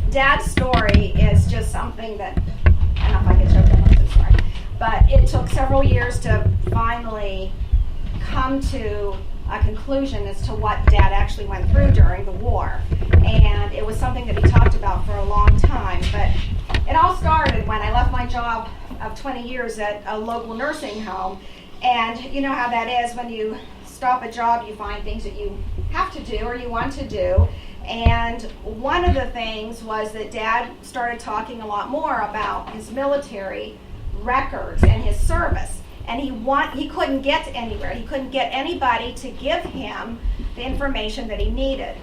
Dad's story is just something that, I don't know if I get choked up, I'm so sorry, but it took several years to finally come to a conclusion as to what Dad actually went through during the war. And it was something that he talked about for a long time. But it all started when I left my job of 20 years at a local nursing home. And you know how that is when you stop a job, you find things that you have to do or you want to do. And one of the things was that Dad started talking a lot more about his military records and his service. And he couldn't get anywhere. He couldn't get anybody to give him the information that he needed.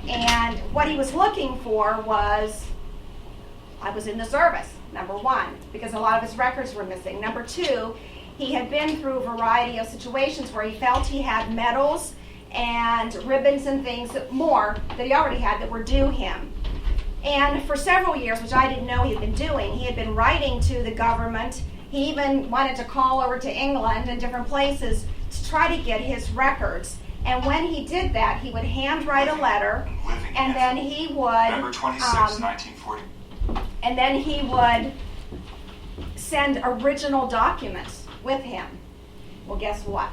And what he was looking for was, I was in the service, number one, because a lot of his records were missing. Number two, he had been through a variety of situations where he felt he had medals and ribbons and things more that he already had that were due him. And for several years, which I didn't know he had been doing, he had been writing to the government. He even wanted to call over to England and different places to try to get his records. And when he did that, he would handwrite a letter, and then he would November 26, 1940. And then he would send original documents with him. Well, guess what?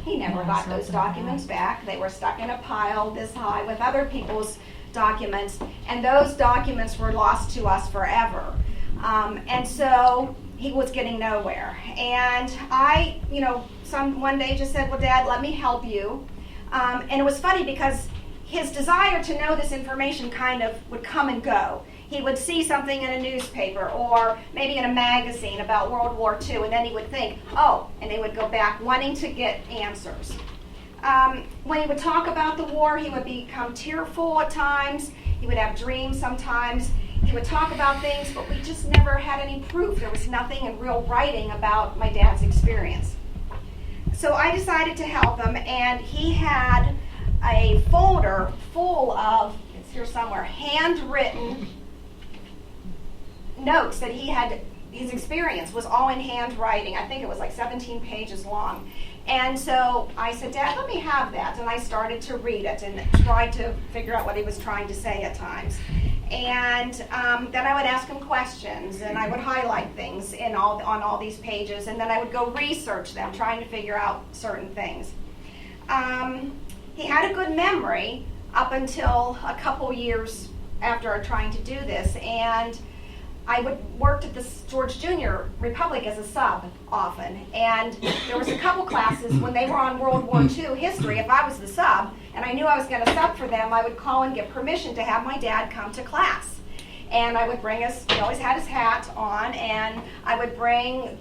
He never got those documents back. They were stuck in a pile this high with other people's documents, and those documents were lost to us forever. And so he was getting nowhere. And I, one day just said, well, Dad, let me help you. And it was funny because his desire to know this information kind of would come and go. He would see something in a newspaper or maybe in a magazine about World War II, and then he would think, oh, and they would go back wanting to get answers. When he would talk about the war, he would become tearful at times. He would have dreams sometimes. He would talk about things, but we just never had any proof. There was nothing in real writing about my dad's experience. So I decided to help him, and he had a folder full of, it's here somewhere, handwritten notes that he had. His experience was all in handwriting. I think it was like 17 pages long. And so I said, Dad, let me have that. And I started to read it and tried to figure out what he was trying to say at times. And then I would ask him questions, and I would highlight things on all these pages, and then I would go research them, trying to figure out certain things. He had a good memory up until a couple years after trying to do this, and I worked at the George Junior Republic as a sub often, and there was a couple classes when they were on World War II history. If I was the sub and I knew I was going to sub for them, I would call and get permission to have my dad come to class. And I would bring he always had his hat on, and I would bring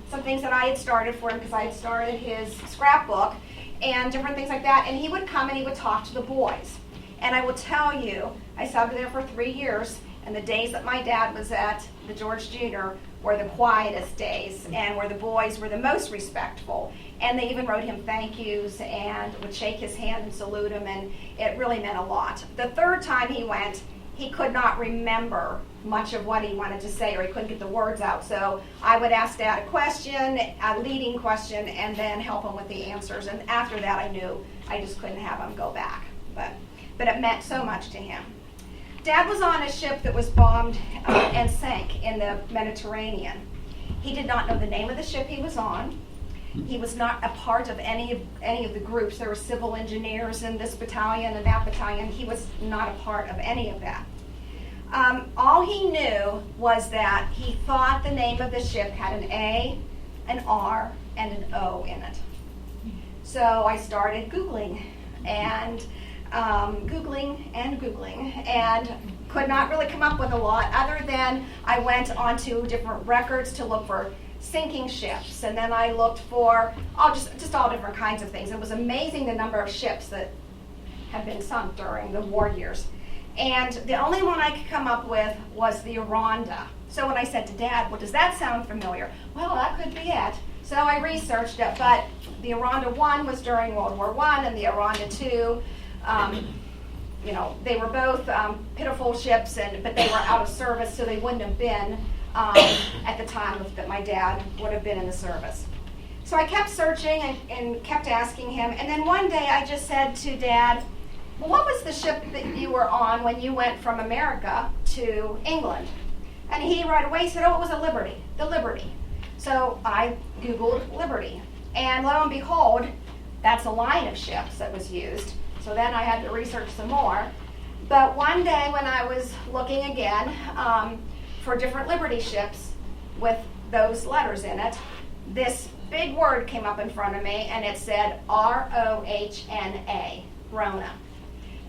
some things that I had started for him because I had started his scrapbook and different things like that. And he would come and he would talk to the boys. And I will tell you, I subbed there for 3 years. And the days that my dad was at the George Junior were the quietest days and where the boys were the most respectful. And they even wrote him thank yous and would shake his hand and salute him, and it really meant a lot. The third time he went, he could not remember much of what he wanted to say, or he couldn't get the words out. So I would ask Dad a question, a leading question, and then help him with the answers. And after that, I knew I just couldn't have him go back. But it meant so much to him. Dad was on a ship that was bombed and sank in the Mediterranean. He did not know the name of the ship he was on. He was not a part of any of the groups. There were civil engineers in this battalion and that battalion. He was not a part of any of that. All he knew was that he thought the name of the ship had an A, an R, and an O in it. So I started Googling and Googling and could not really come up with a lot other than I went onto different records to look for sinking ships, and then I looked for just all different kinds of things. It was amazing the number of ships that had been sunk during the war years. And the only one I could come up with was the Rhonda. So when I said to Dad, well, does that sound familiar? Well, that could be it. So I researched it, but the Rhonda 1 was during World War I, and the Rhonda 2, they were both pitiful ships, but they were out of service, so they wouldn't have been at the time that my dad would have been in the service. So I kept searching and kept asking him, and then one day I just said to Dad, well, what was the ship that you were on when you went from America to England? And he right away said, oh, it was a Liberty, the Liberty. So I Googled Liberty. And lo and behold, that's a line of ships that was used. So then I had to research some more. But one day when I was looking again for different Liberty ships with those letters in it, this big word came up in front of me, and it said R-O-H-N-A, Rhona.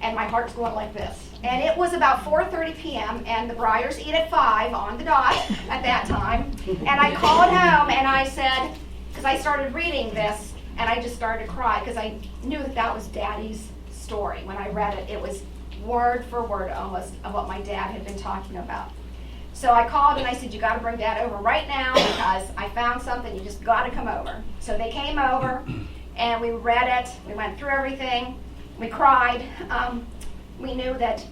And my heart's going like this. And it was about 4:30 p.m., and the Briars eat at 5 on the dot at that time. And I called home, and I said, because I started reading this, and I just started to cry, because I knew that that was Daddy's story. When I read it, it was word for word almost of what my dad had been talking about. So I called and I said, you got to bring Dad over right now because I found something, you just got to come over. So they came over and we read it, we went through everything, we cried. We knew that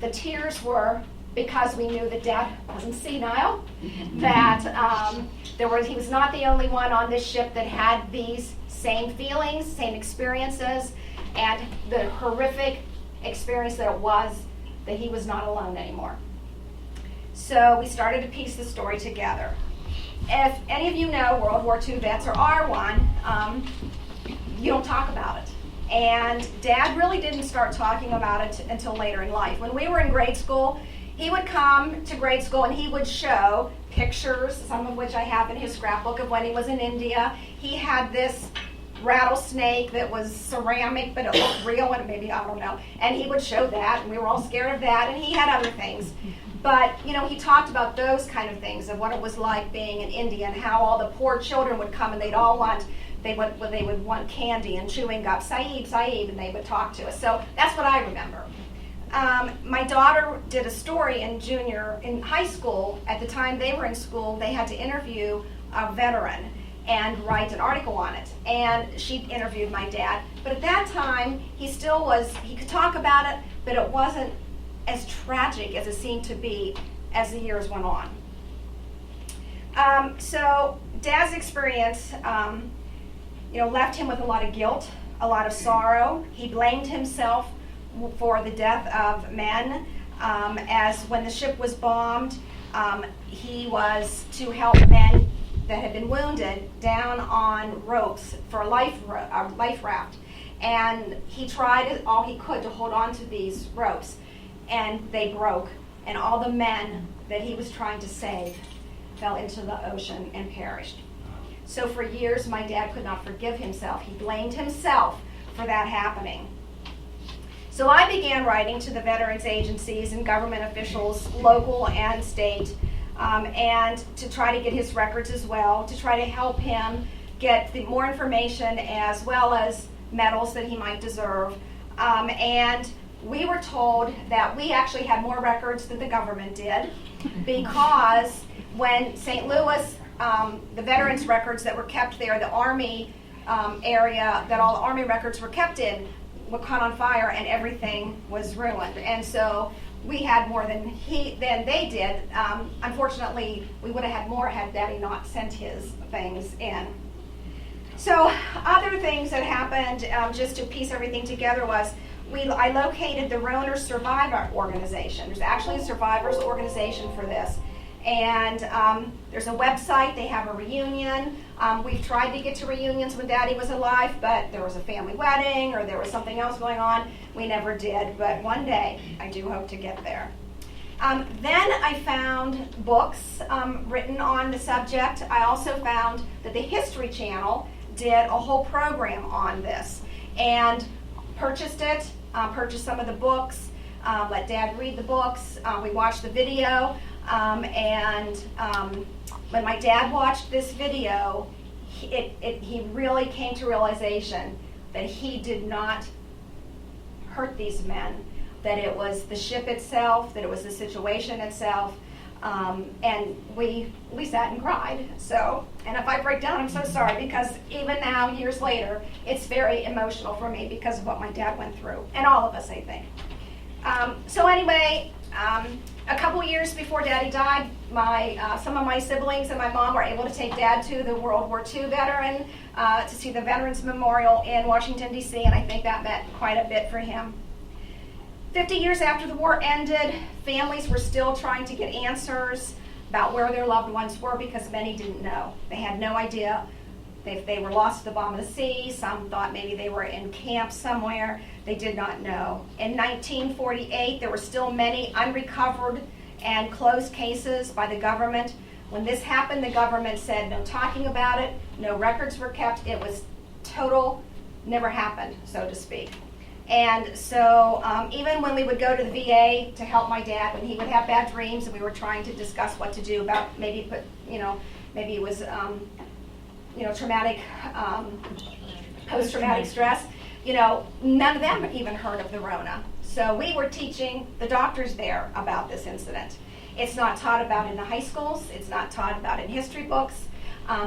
the tears were because we knew that Dad wasn't senile, that he was not the only one on this ship that had these same feelings, same experiences, and the horrific experience that it was that he was not alone anymore. So we started to piece the story together. If any of you know World War II vets or are one, you don't talk about it. And Dad really didn't start talking about it until later in life. When we were in grade school, he would come to grade school and he would show pictures, some of which I have in his scrapbook of when he was in India. He had this rattlesnake that was ceramic, but it looked real, and maybe, I don't know. And he would show that, and we were all scared of that, and he had other things. But, he talked about those kind of things, of what it was like being in India, and how all the poor children would come, and they would want candy and chewing gum, Saeed, Saeed, and they would talk to us. So that's what I remember. My daughter did a story in high school. At the time they were in school, they had to interview a veteran and write an article on it. And she interviewed my dad. But at that time, he could talk about it, but it wasn't as tragic as it seemed to be as the years went on. So Dad's experience, left him with a lot of guilt, a lot of sorrow. He blamed himself for the death of men. As when the ship was bombed, he was to help men that had been wounded down on ropes for a life raft. And he tried all he could to hold on to these ropes, and they broke. And all the men that he was trying to save fell into the ocean and perished. So for years, my dad could not forgive himself. He blamed himself for that happening. So I began writing to the veterans agencies and government officials, local and state, and to try to get his records as well, to try to help him get more information as well as medals that he might deserve. And we were told that we actually had more records than the government did, because when St. Louis, the veterans records that were kept there, the Army area that all the Army records were kept in, were caught on fire and everything was ruined. And so we had more than they did. Unfortunately, we would have had more had Daddy not sent his things in. So other things that happened, just to piece everything together, was I located the Rhona Survivor Organization. There's actually a survivors organization for this. And there's a website, they have a reunion. We've tried to get to reunions when Daddy was alive, but there was a family wedding or there was something else going on. We never did, but one day I do hope to get there. Then I found books written on the subject. I also found that the History Channel did a whole program on this, and purchased it, purchased some of the books, let Dad read the books. We watched the video. When my dad watched this video, he really came to realization that he did not hurt these men, that it was the ship itself, that it was the situation itself, and we sat and cried. So, and if I break down, I'm so sorry, because even now, years later, it's very emotional for me because of what my dad went through, and all of us, I think. So anyway, A couple years before Daddy died, some of my siblings and my mom were able to take Dad to the World War II veteran, to see the Veterans Memorial in Washington, D.C., and I think that meant quite a bit for him. 50 years after the war ended, families were still trying to get answers about where their loved ones were because many didn't know. They had no idea if they were lost at the bottom of the sea. Some thought maybe they were in camp somewhere. They did not know. In 1948, there were still many unrecovered and closed cases by the government. When this happened, the government said no talking about it, no records were kept. It was total, never happened, so to speak. And so even when we would go to the VA to help my dad, when he would have bad dreams and we were trying to discuss what to do about maybe it was traumatic, post-traumatic stress, none of them even heard of the Rona. So we were teaching the doctors there about this incident. It's not taught about in the high schools. It's not taught about in history books.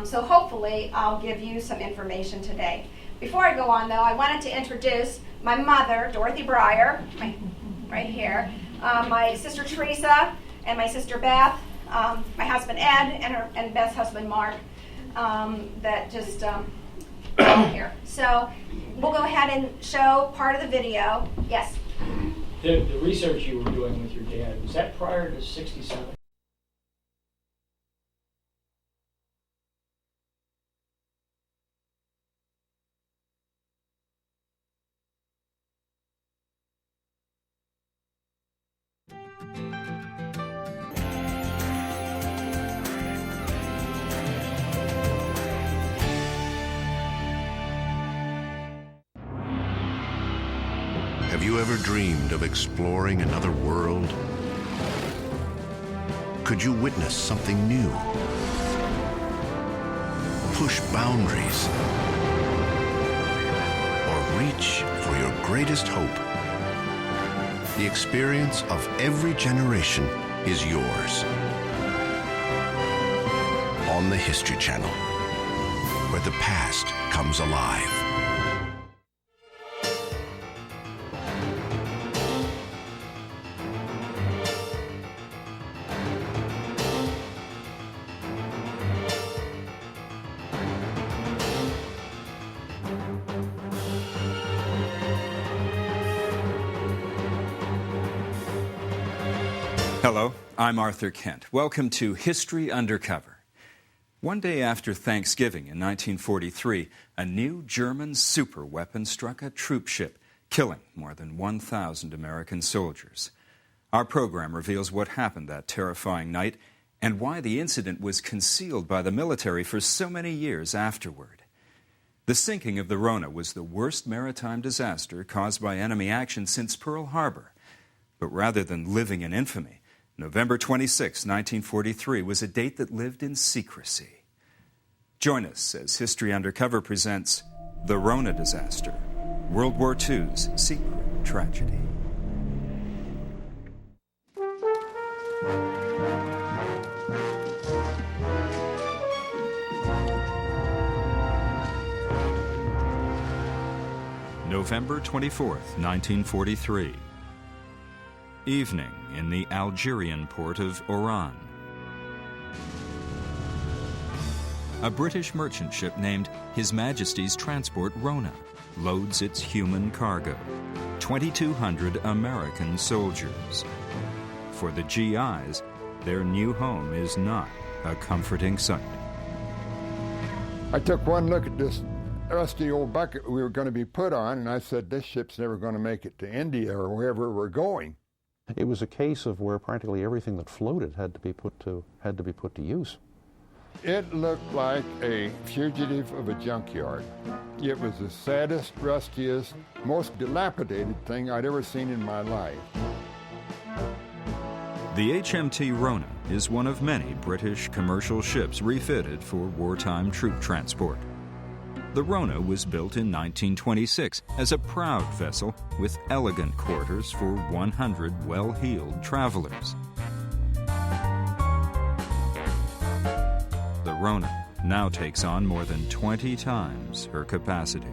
So hopefully I'll give you some information today. Before I go on, though, I wanted to introduce my mother, Dorothy Breyer, right here, my sister Teresa, and my sister Beth, my husband Ed, and Beth's husband Mark, that just here. So we'll go ahead and show part of the video. Yes? The research you were doing with your dad, was that prior to 67? Have you ever dreamed of exploring another world? Could you witness something new? Push boundaries? Or reach for your greatest hope? The experience of every generation is yours. On the History Channel, where the past comes alive. Hello, I'm Arthur Kent. Welcome to History Undercover. One day after Thanksgiving in 1943, a new German superweapon struck a troop ship, killing more than 1,000 American soldiers. Our program reveals what happened that terrifying night and why the incident was concealed by the military for so many years afterward. The sinking of the Rhona was the worst maritime disaster caused by enemy action since Pearl Harbor. But rather than living in infamy, November 26, 1943 was a date that lived in secrecy. Join us as History Undercover presents The Rhona Disaster, World War II's secret tragedy. November 24th, 1943. Evening in the Algerian port of Oran. A British merchant ship named His Majesty's Transport Rhona loads its human cargo, 2,200 American soldiers. For the GIs, their new home is not a comforting sight. I took one look at this rusty old bucket we were going to be put on, and I said, this ship's never going to make it to India or wherever we're going. It was a case of where practically everything that floated had to be put to use. It looked like a fugitive of a junkyard. It was the saddest, rustiest, most dilapidated thing I'd ever seen in my life. The HMT Rhona is one of many British commercial ships refitted for wartime troop transport. The Rhona was built in 1926 as a proud vessel with elegant quarters for 100 well-heeled travelers. The Rhona now takes on more than 20 times her capacity.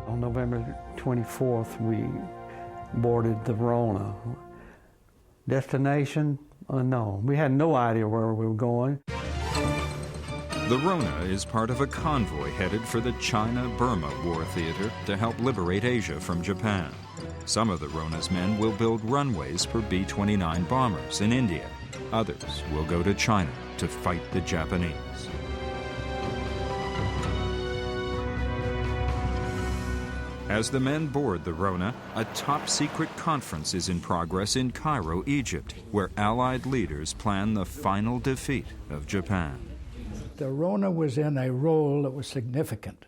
On November 24th, we boarded the Rhona. Destination unknown. We had no idea where we were going. The Rhona is part of a convoy headed for the China-Burma war theater to help liberate Asia from Japan. Some of the Rhona's men will build runways for B-29 bombers in India. Others will go to China to fight the Japanese. As the men board the Rhona, a top-secret conference is in progress in Cairo, Egypt, where Allied leaders plan the final defeat of Japan. The Rhona was in a role that was significant.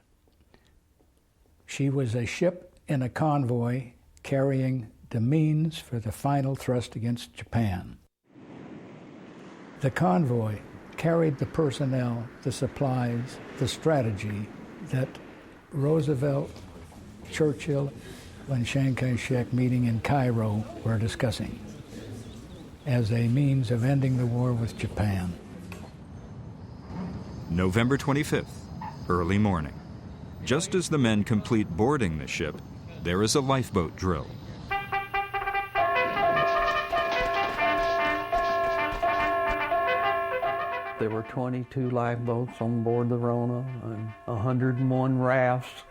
She was a ship in a convoy carrying the means for the final thrust against Japan. The convoy carried the personnel, the supplies, the strategy that Roosevelt, Churchill, and Chiang Kai-shek meeting in Cairo were discussing as a means of ending the war with Japan. November 25th, early morning. Just as the men complete boarding the ship, there is a lifeboat drill. There were 22 lifeboats on board the Rhona and 101 rafts.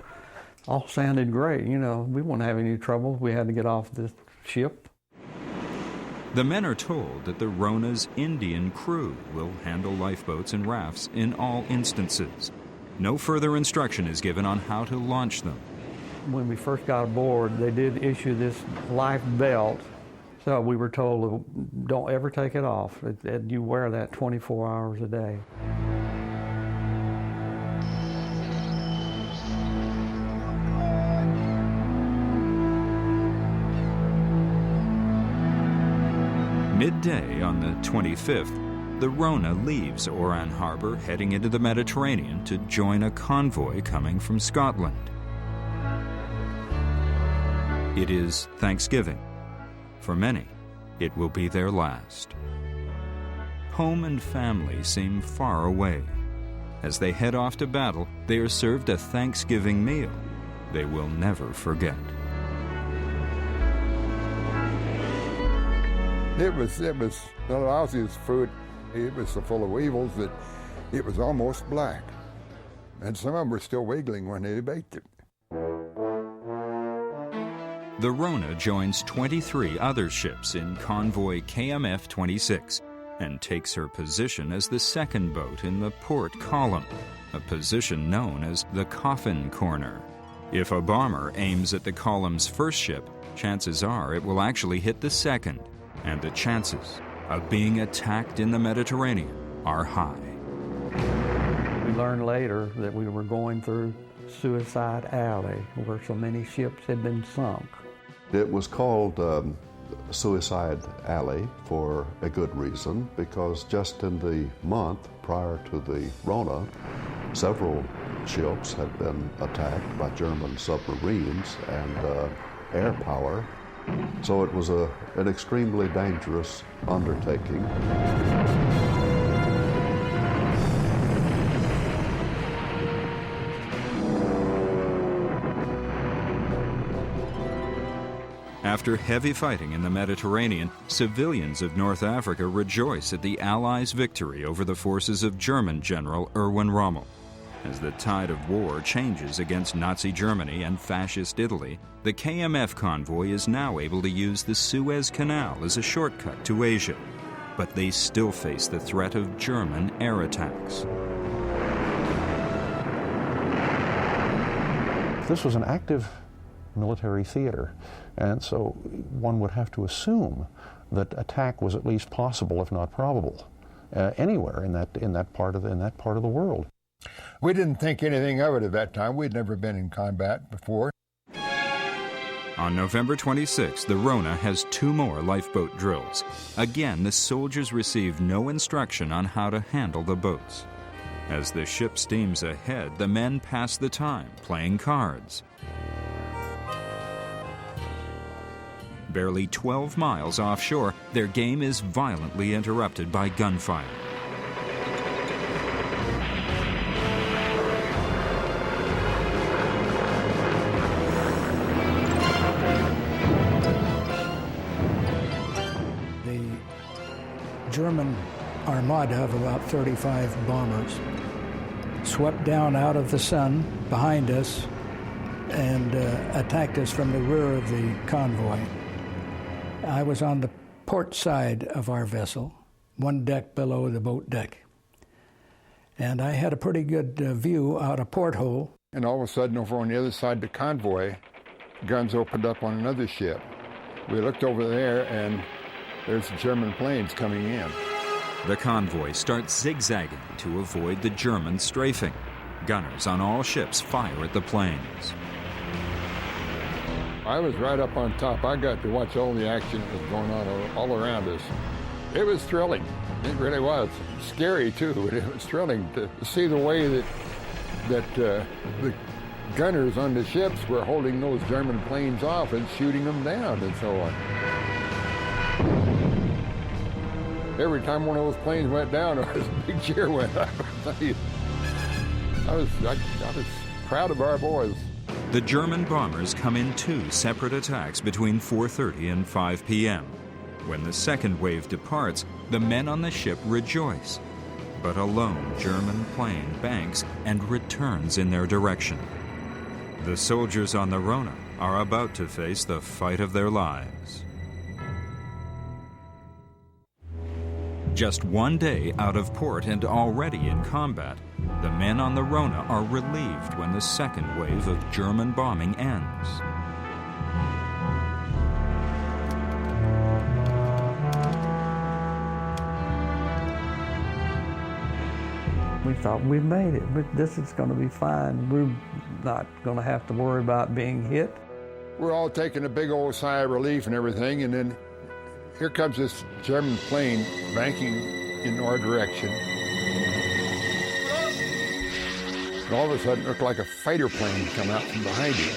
All sounded great. You know, we wouldn't have any trouble if we had to get off the ship. The men are told that the Rhona's Indian crew will handle lifeboats and rafts in all instances. No further instruction is given on how to launch them. When we first got aboard, they did issue this life belt. So we were told, don't ever take it off. You wear that 24 hours a day. Midday on the 25th, the Rhona leaves Oran Harbor, heading into the Mediterranean to join a convoy coming from Scotland. It is Thanksgiving. For many, it will be their last. Home and family seem far away. As they head off to battle, they are served a Thanksgiving meal they will never forget. It was the lousiest food. It was so full of weevils that it was almost black. And some of them were still wiggling when they baked it. The Rhona joins 23 other ships in convoy KMF-26 and takes her position as the second boat in the port column, a position known as the coffin corner. If a bomber aims at the column's first ship, chances are it will actually hit the second, and the chances of being attacked in the Mediterranean are high. We learned later that we were going through Suicide Alley, where so many ships had been sunk. It was called Suicide Alley for a good reason, because just in the month prior to the Rhona, several ships had been attacked by German submarines and air power. So it was an extremely dangerous undertaking. After heavy fighting in the Mediterranean, civilians of North Africa rejoice at the Allies' victory over the forces of German General Erwin Rommel. As the tide of war changes against Nazi Germany and Fascist Italy, the KMF convoy is now able to use the Suez Canal as a shortcut to Asia. But they still face the threat of German air attacks. This was an active military theater, and so one would have to assume that attack was at least possible, if not probable, anywhere in that part of the world. We didn't think anything of it at that time. We'd never been in combat before. On November 26, the Rhona has 2 more lifeboat drills. Again, the soldiers receive no instruction on how to handle the boats. As the ship steams ahead, the men pass the time playing cards. Barely 12 miles offshore, their game is violently interrupted by gunfire. German armada of about 35 bombers swept down out of the sun behind us and attacked us from the rear of the convoy. I was on the port side of our vessel, one deck below the boat deck. And I had a pretty good view out a porthole. And all of a sudden, over on the other side of the convoy, guns opened up on another ship. We looked over there, and there's German planes coming in. The convoy starts zigzagging to avoid the German strafing. Gunners on all ships fire at the planes. I was right up on top. I got to watch all the action that was going on all around us. It was thrilling. It really was. Scary, too, but it was thrilling to see the way that the gunners on the ships were holding those German planes off and shooting them down and so on. Every time one of those planes went down, a big cheer went up. I was proud of our boys. The German bombers come in 2 separate attacks between 4:30 and 5 p.m. When the second wave departs, the men on the ship rejoice. But a lone German plane banks and returns in their direction. The soldiers on the Rhona are about to face the fight of their lives. Just 1 day out of port and already in combat, the men on the Rhona are relieved when the second wave of German bombing ends. We thought we made it, but this is going to be fine. We're not going to have to worry about being hit. We're all taking a big old sigh of relief and everything, and then here comes this German plane banking in our direction. And all of a sudden, it looked like a fighter plane come out from behind you.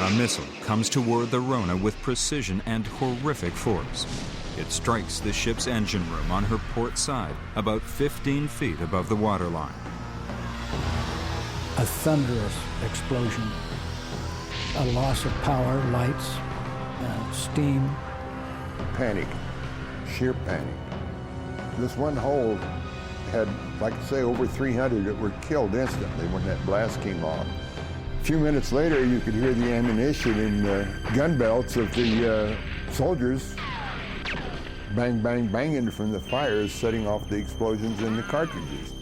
A missile comes toward the Rhona with precision and horrific force. It strikes the ship's engine room on her port side, about 15 feet above the waterline. A thunderous explosion, a loss of power, lights, steam. Panic, sheer panic. This one hole had, like I say, over 300 that were killed instantly when that blast came off. A few minutes later, you could hear the ammunition in the gun belts of the soldiers bang, bang, banging from the fires, setting off the explosions in the cartridges.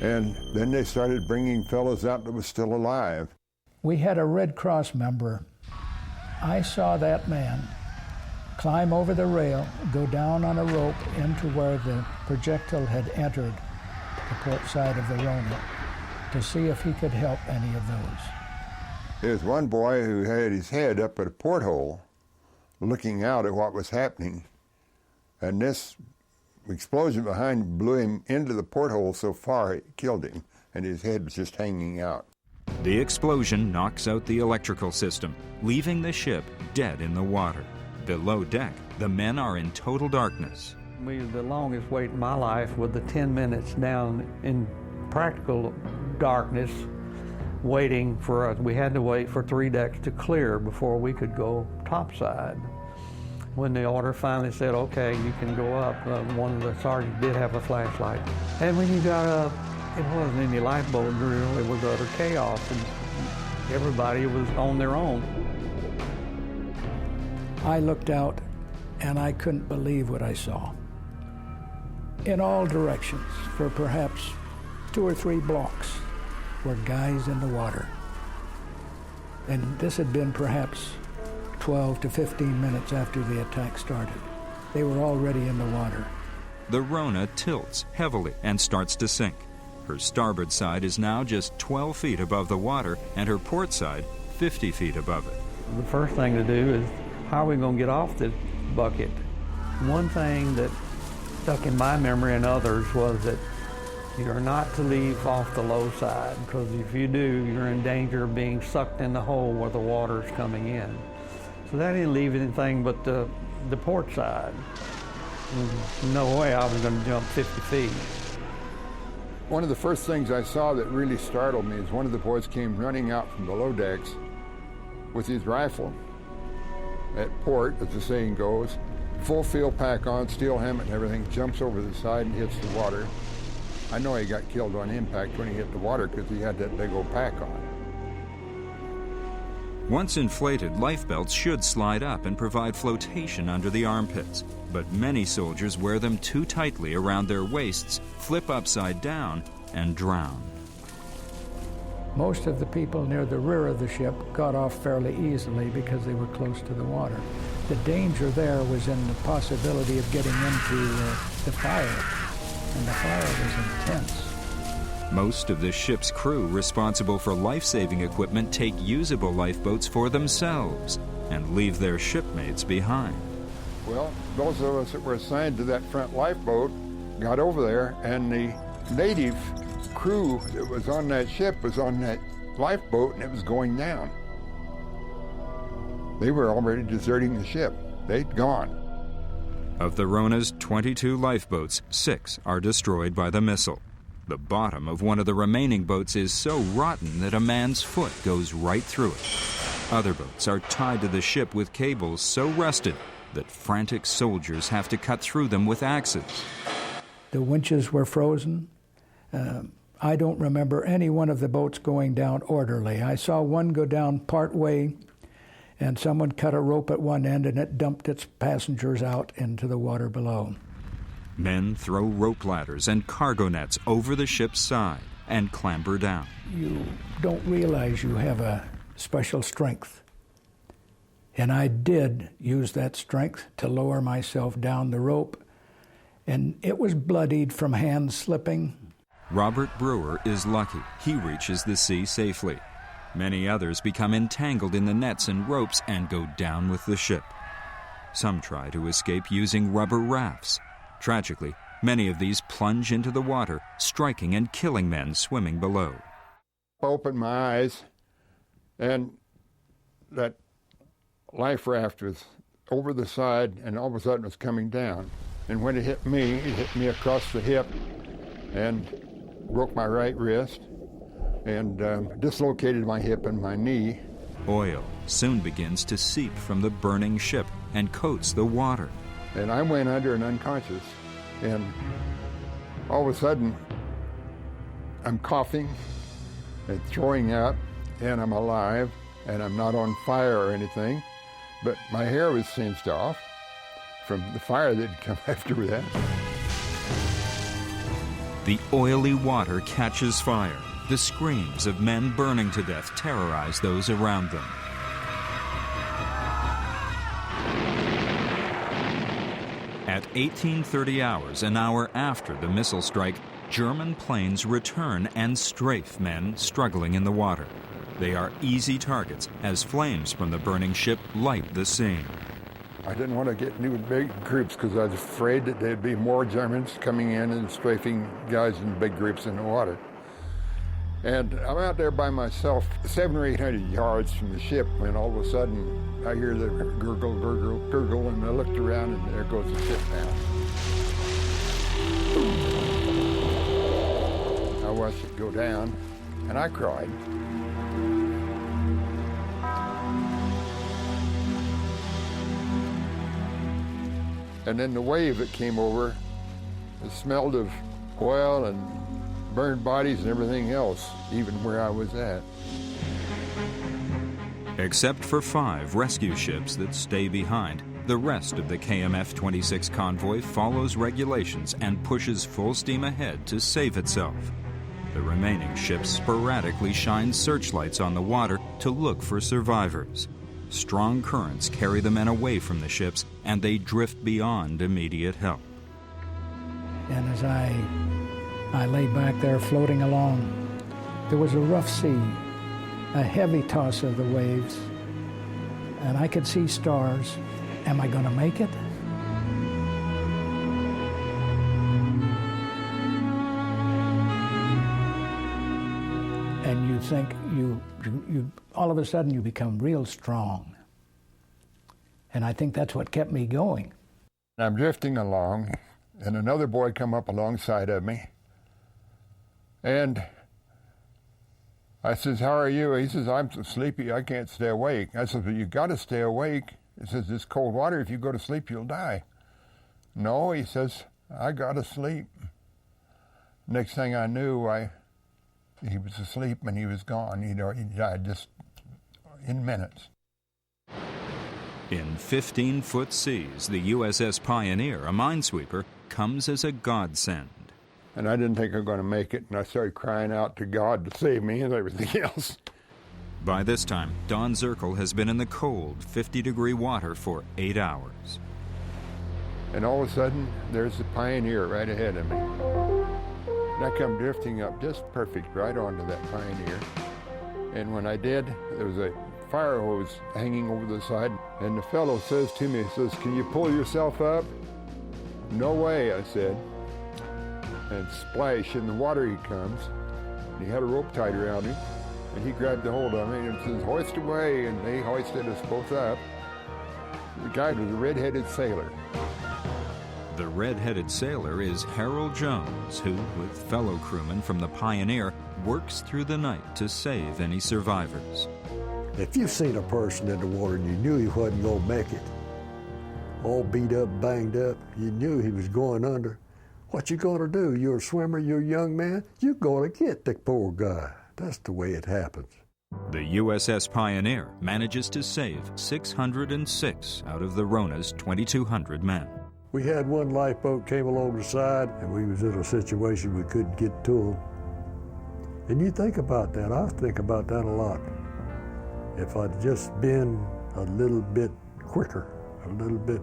And then they started bringing fellows out that was still alive. We had a Red Cross member. I saw that man climb over the rail, go down on a rope into where the projectile had entered the port side of the Rhona to see if he could help any of those. There was one boy who had his head up at a porthole looking out at what was happening. And this explosion behind blew him into the porthole so far it killed him, and his head was just hanging out. The explosion knocks out the electrical system, leaving the ship dead in the water. Below deck, the men are in total darkness. The longest wait in my life was the 10 minutes down in practical darkness, waiting for us. We had to wait for 3 decks to clear before we could go topside. When the order finally said, okay, you can go up, one of the sergeants did have a flashlight. And when you got up, it wasn't any lifeboat drill, it was utter chaos, and everybody was on their own. I looked out, and I couldn't believe what I saw. In all directions, for perhaps 2 or 3 blocks, were guys in the water. And this had been perhaps 12 to 15 minutes after the attack started. They were already in the water. The Rhona tilts heavily and starts to sink. Her starboard side is now just 12 feet above the water, and her port side 50 feet above it. The first thing to do is, how are we going to get off this bucket? One thing that stuck in my memory and others was that you're not to leave off the low side, because if you do, you're in danger of being sucked in the hole where the water's coming in. So that didn't leave anything but the port side. There's no way I was going to jump 50 feet. One of the first things I saw that really startled me is one of the boys came running out from below decks with his rifle at port, as the saying goes, full field pack on, steel helmet and everything, jumps over the side and hits the water. I know he got killed on impact when he hit the water because he had that big old pack on. Once inflated, life belts should slide up and provide flotation under the armpits. But many soldiers wear them too tightly around their waists, flip upside down, and drown. Most of the people near the rear of the ship got off fairly easily because they were close to the water. The danger there was in the possibility of getting into the fire, and the fire was intense. Most of the ship's crew responsible for life-saving equipment take usable lifeboats for themselves and leave their shipmates behind. Well, those of us that were assigned to that front lifeboat got over there, and the native crew that was on that ship was on that lifeboat, and it was going down. They were already deserting the ship. They'd gone. Of the Rhona's 22 lifeboats, 6 are destroyed by the missile. The bottom of one of the remaining boats is so rotten that a man's foot goes right through it. Other boats are tied to the ship with cables so rusted that frantic soldiers have to cut through them with axes. The winches were frozen. I don't remember any one of the boats going down orderly. I saw one go down part way, and someone cut a rope at one end and it dumped its passengers out into the water below. Men throw rope ladders and cargo nets over the ship's side and clamber down. You don't realize you have a special strength. And I did use that strength to lower myself down the rope, and it was bloodied from hands slipping. Robert Brewer is lucky. He reaches the sea safely. Many others become entangled in the nets and ropes and go down with the ship. Some try to escape using rubber rafts. Tragically, many of these plunge into the water, striking and killing men swimming below. I opened my eyes, and that life raft was over the side, and all of a sudden it was coming down. And when it hit me across the hip and broke my right wrist and dislocated my hip and my knee. Oil soon begins to seep from the burning ship and coats the water. And I went under and unconscious, and all of a sudden I'm coughing and throwing up, and I'm alive, and I'm not on fire or anything, but my hair was singed off from the fire that had come after that. The oily water catches fire. The screams of men burning to death terrorize those around them. At 18:30 hours, an hour after the missile strike, German planes return and strafe men struggling in the water. They are easy targets as flames from the burning ship light the scene. I didn't want to get new big groups because I was afraid that there'd be more Germans coming in and strafing guys in big groups in the water. And I'm out there by myself, 700 or 800 yards from the ship, when all of a sudden I hear the gurgle, gurgle, gurgle, and I looked around and there goes the ship down. I watched it go down, and I cried. And then the wave that came over, it smelled of oil and burned bodies and everything else, even where I was at. Except for 5 rescue ships that stay behind, the rest of the KMF-26 convoy follows regulations and pushes full steam ahead to save itself. The remaining ships sporadically shine searchlights on the water to look for survivors. Strong currents carry the men away from the ships, and they drift beyond immediate help. And as I lay back there floating along, there was a rough sea, a heavy toss of the waves, and I could see stars. Am I going to make it? And you think you all of a sudden you become real strong. And I think that's what kept me going. I'm drifting along, and another boy come up alongside of me. And I says, "How are you?" He says, "I'm so sleepy, I can't stay awake." I said, "Well, you got to stay awake. He says, "This cold water, if you go to sleep, you'll die." "No," he says, "I got to sleep." Next thing I knew, he was asleep and he was gone. He died just in minutes. In 15-foot seas, the USS Pioneer, a minesweeper, comes as a godsend. And I didn't think I was going to make it, and I started crying out to God to save me and everything else. By this time, Don Zirkle has been in the cold, 50-degree water for 8 hours. And all of a sudden, there's the Pioneer right ahead of me. And I come drifting up just perfect right onto that Pioneer. And when I did, there was a fire hose hanging over the side, and the fellow says to me, he says, "Can you pull yourself up?" "No way," I said. And splash, in the water he comes. And he had a rope tied around him, and he grabbed a hold of me and says, "Hoist away," and they hoisted us both up. The guy was a red-headed sailor. The red-headed sailor is Harold Jones, who, with fellow crewmen from the Pioneer, works through the night to save any survivors. If you've seen a person in the water and you knew he wasn't going to make it, all beat up, banged up, you knew he was going under, what you going to do? You're a swimmer, you're a young man, you're going to get the poor guy. That's the way it happens. The USS Pioneer manages to save 606 out of the Rhona's 2,200 men. We had one lifeboat came along the side, and we was in a situation we couldn't get to them. And you think about that. I think about that a lot. If I'd just been a little bit quicker, a little bit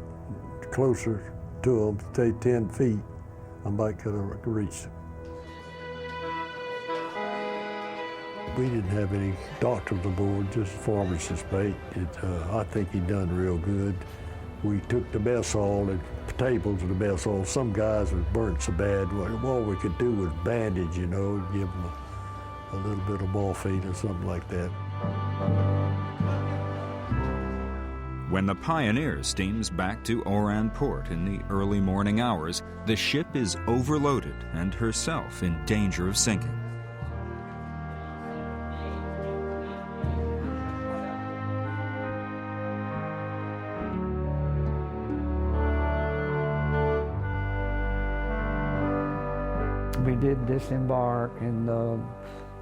closer to them, say 10 feet, I might could have reached them. We didn't have any doctors aboard, just pharmacist mate. I think he done real good. We took the mess hall and tables of the mess hall. Some guys were burnt so bad, all we could do was bandage, give them a little bit of morphine or something like that. When the Pioneer steams back to Oran Port in the early morning hours, the ship is overloaded and herself in danger of sinking. We did disembark, and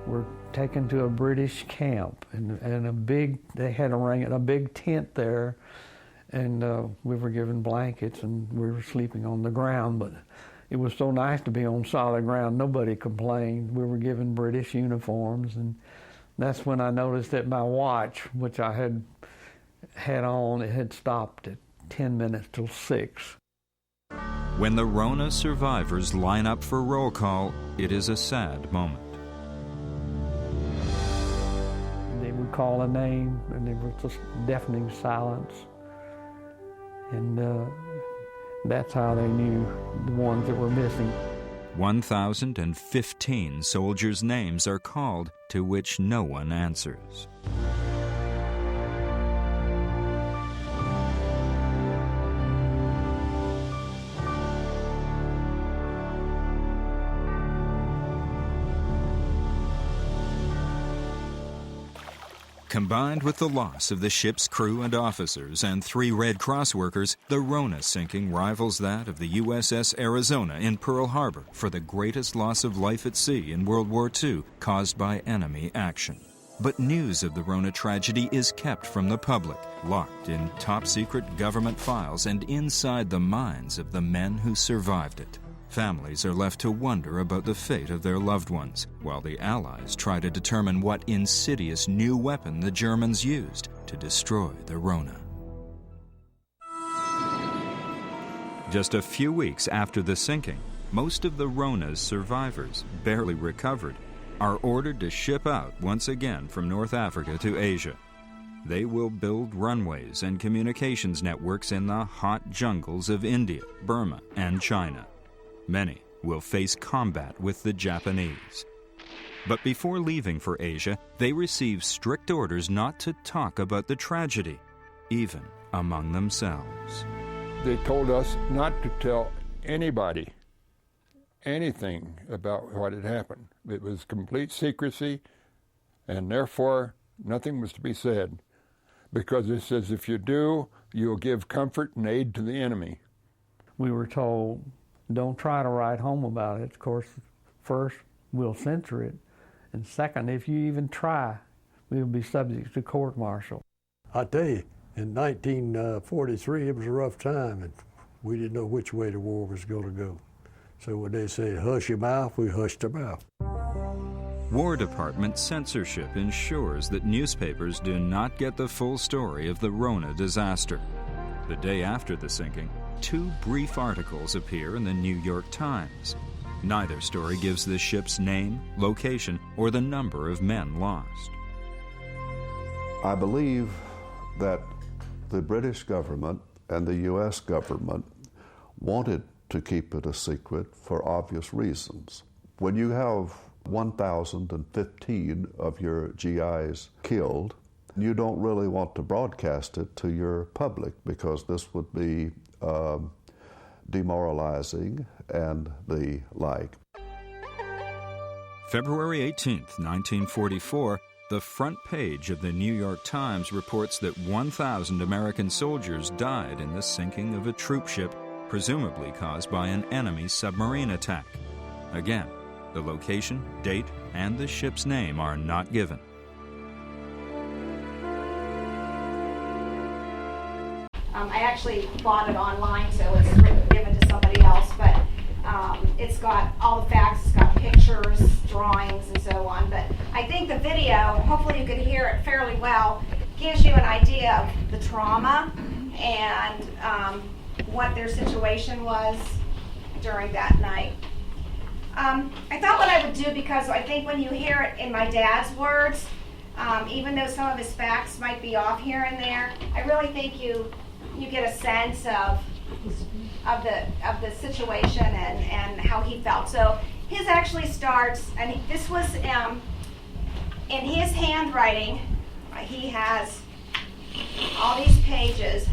we're taken to a British camp, and they had a big tent there, and we were given blankets, and we were sleeping on the ground, but it was so nice to be on solid ground. Nobody complained. We were given British uniforms, and that's when I noticed that my watch, which I had on, it had stopped at 10 minutes till 6. When the Rhona survivors line up for roll call, it is a sad moment. They would call a name, and there was just deafening silence. And that's how they knew the ones that were missing. 1,015 soldiers' names are called, to which no one answers. Combined with the loss of the ship's crew and officers and 3 Red Cross workers, the Rhona sinking rivals that of the USS Arizona in Pearl Harbor for the greatest loss of life at sea in World War II caused by enemy action. But news of the Rhona tragedy is kept from the public, locked in top-secret government files and inside the minds of the men who survived it. Families are left to wonder about the fate of their loved ones, while the Allies try to determine what insidious new weapon the Germans used to destroy the Rhona. Just a few weeks after the sinking, most of the Rhona's survivors, barely recovered, are ordered to ship out once again from North Africa to Asia. They will build runways and communications networks in the hot jungles of India, Burma, and China. Many will face combat with the Japanese. But before leaving for Asia, they receive strict orders not to talk about the tragedy, even among themselves. They told us not to tell anybody anything about what had happened. It was complete secrecy, and therefore nothing was to be said. because it says if you do, you'll give comfort and aid to the enemy. We were told, don't try to write home about it. Of course, first, we'll censor it. And second, if you even try, we'll be subject to court-martial. I tell you, in 1943, it was a rough time, and we didn't know which way the war was going to go. So when they said, hush your mouth, we hushed our mouth. War Department censorship ensures that newspapers do not get the full story of the Rhona disaster. The day after the sinking, 2 brief articles appear in the New York Times. Neither story gives the ship's name, location, or the number of men lost. I believe that the British government and the U.S. government wanted to keep it a secret for obvious reasons. When you have 1,015 of your GIs killed, you don't really want to broadcast it to your public because this would be demoralizing and the like. February 18th, 1944, the front page of the New York Times reports that 1,000 American soldiers died in the sinking of a troop ship, presumably caused by an enemy submarine attack. Again, the location, date, and the ship's name are not given. I actually bought it online, so it's given to somebody else, but it's got all the facts, it's got pictures, drawings, and so on. But I think the video, hopefully you can hear it fairly well, gives you an idea of the trauma and what their situation was during that night. I thought what I would do, because I think when you hear it in my dad's words, even though some of his facts might be off here and there, I really think you get a sense of the situation and how he felt. So his actually starts, and this was in his handwriting. He has all these pages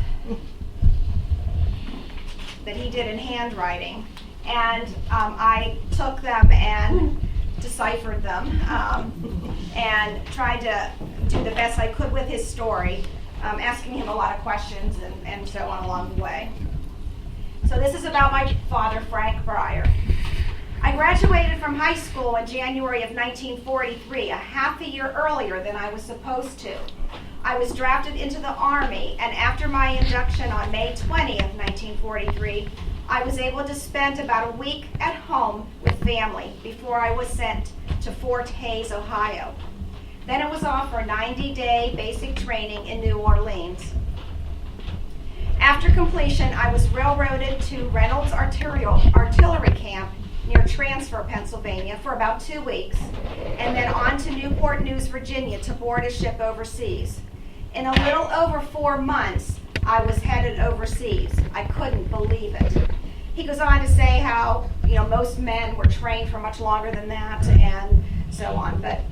that he did in handwriting, and I took them and deciphered them and tried to do the best I could with his story, asking him a lot of questions and so on along the way. So this is about my father, Frank Breyer. I graduated from high school in January of 1943, a half a year earlier than I was supposed to. I was drafted into the Army, and after my induction on May 20 of 1943, I was able to spend about a week at home with family before I was sent to Fort Hays, Ohio. Then it was off for 90-day basic training in New Orleans. After completion, I was railroaded to Reynolds Artillery Camp near Transfer, Pennsylvania for about 2 weeks, and then on to Newport News, Virginia to board a ship overseas. In a little over 4 months, I was headed overseas. I couldn't believe it. He goes on to say how, most men were trained for much longer than that and so on. But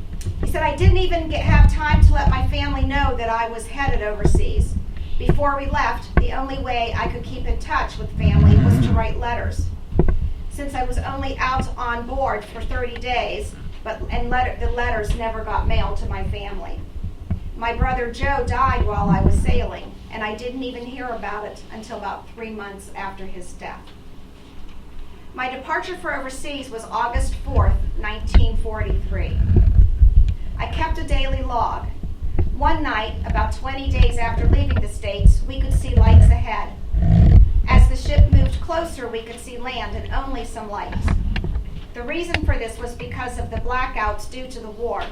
he said, I didn't even have time to let my family know that I was headed overseas. Before we left, the only way I could keep in touch with family was to write letters. Since I was only out on board for 30 days, the letters never got mailed to my family. My brother Joe died while I was sailing, and I didn't even hear about it until about 3 months after his death. My departure for overseas was August 4th, 1943. I kept a daily log. One night, about 20 days after leaving the States, we could see lights ahead. As the ship moved closer, we could see land and only some lights. The reason for this was because of the blackouts due to the war.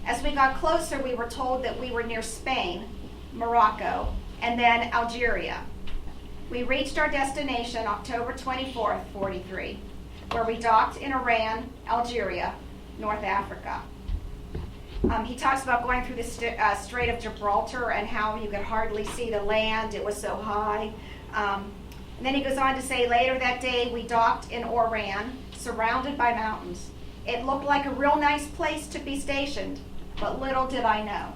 As we got closer, we were told that we were near Spain, Morocco, and then Algeria. We reached our destination October 24th, 43, where we docked in Iran, Algeria, North Africa. He talks about going through the Strait of Gibraltar and how you could hardly see the land. It was so high. And then he goes on to say later that day we docked in Oran, surrounded by mountains. It looked like a real nice place to be stationed, but little did I know.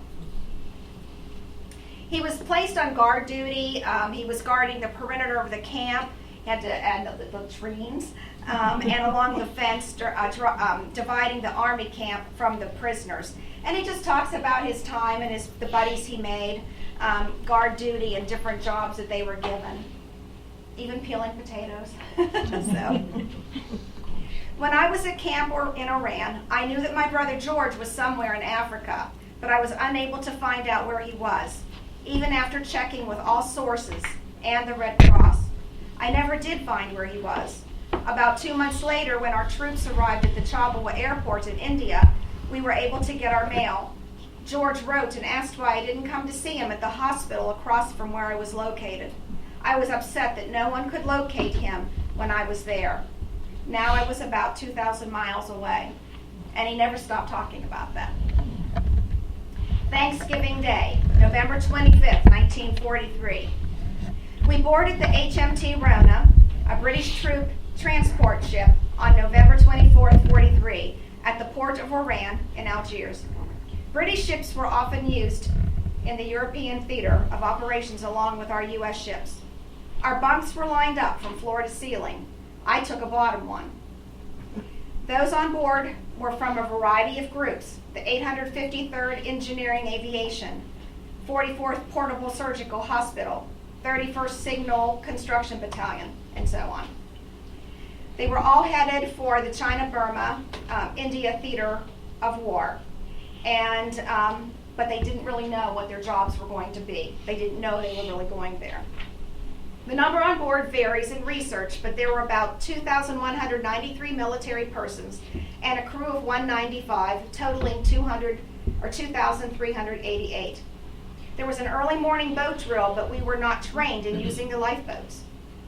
He was placed on guard duty. He was guarding the perimeter of the camp, and the latrines, and along the fence, dividing the army camp from the prisoners. And he just talks about his time and the buddies he made. guard duty and different jobs that they were given, even peeling potatoes. So, when I was at camp in Iran, I knew that my brother George was somewhere in Africa, but I was unable to find out where he was, even after checking with all sources and the Red Cross. I never did find where he was. About 2 months later, when our troops arrived at the Chabawa airport in India, we were able to get our mail. George wrote and asked why I didn't come to see him at the hospital across from where I was located. I was upset that no one could locate him when I was there. Now I was about 2,000 miles away, and he never stopped talking about that. Thanksgiving Day, November 25th, 1943. We boarded the HMT Rhona, a British troop transport ship, on November 24th, 43, at the port of Oran in Algiers. British ships were often used in the European theater of operations along with our U.S. ships. Our bunks were lined up from floor to ceiling. I took a bottom one. Those on board were from a variety of groups: the 853rd Engineering Aviation, 44th Portable Surgical Hospital, 31st Signal Construction Battalion, and so on. They were all headed for the China-Burma, India theater of war, and but they didn't really know what their jobs were going to be. They didn't know they were really going there. The number on board varies in research, but there were about 2,193 military persons and a crew of 195, totaling 2,388. There was an early morning boat drill, but we were not trained in using the lifeboats.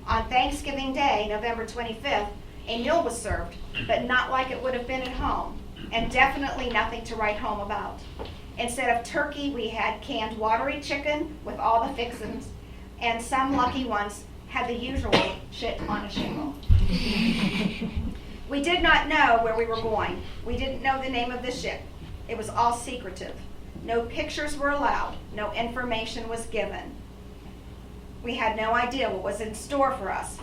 On Thanksgiving Day, November 25th, a meal was served, but not like it would have been at home, and definitely nothing to write home about. Instead of turkey, we had canned watery chicken with all the fixins, and some lucky ones had the usual shit on a shingle. We did not know where we were going. We didn't know the name of the ship. It was all secretive. No pictures were allowed. No information was given. We had no idea what was in store for us.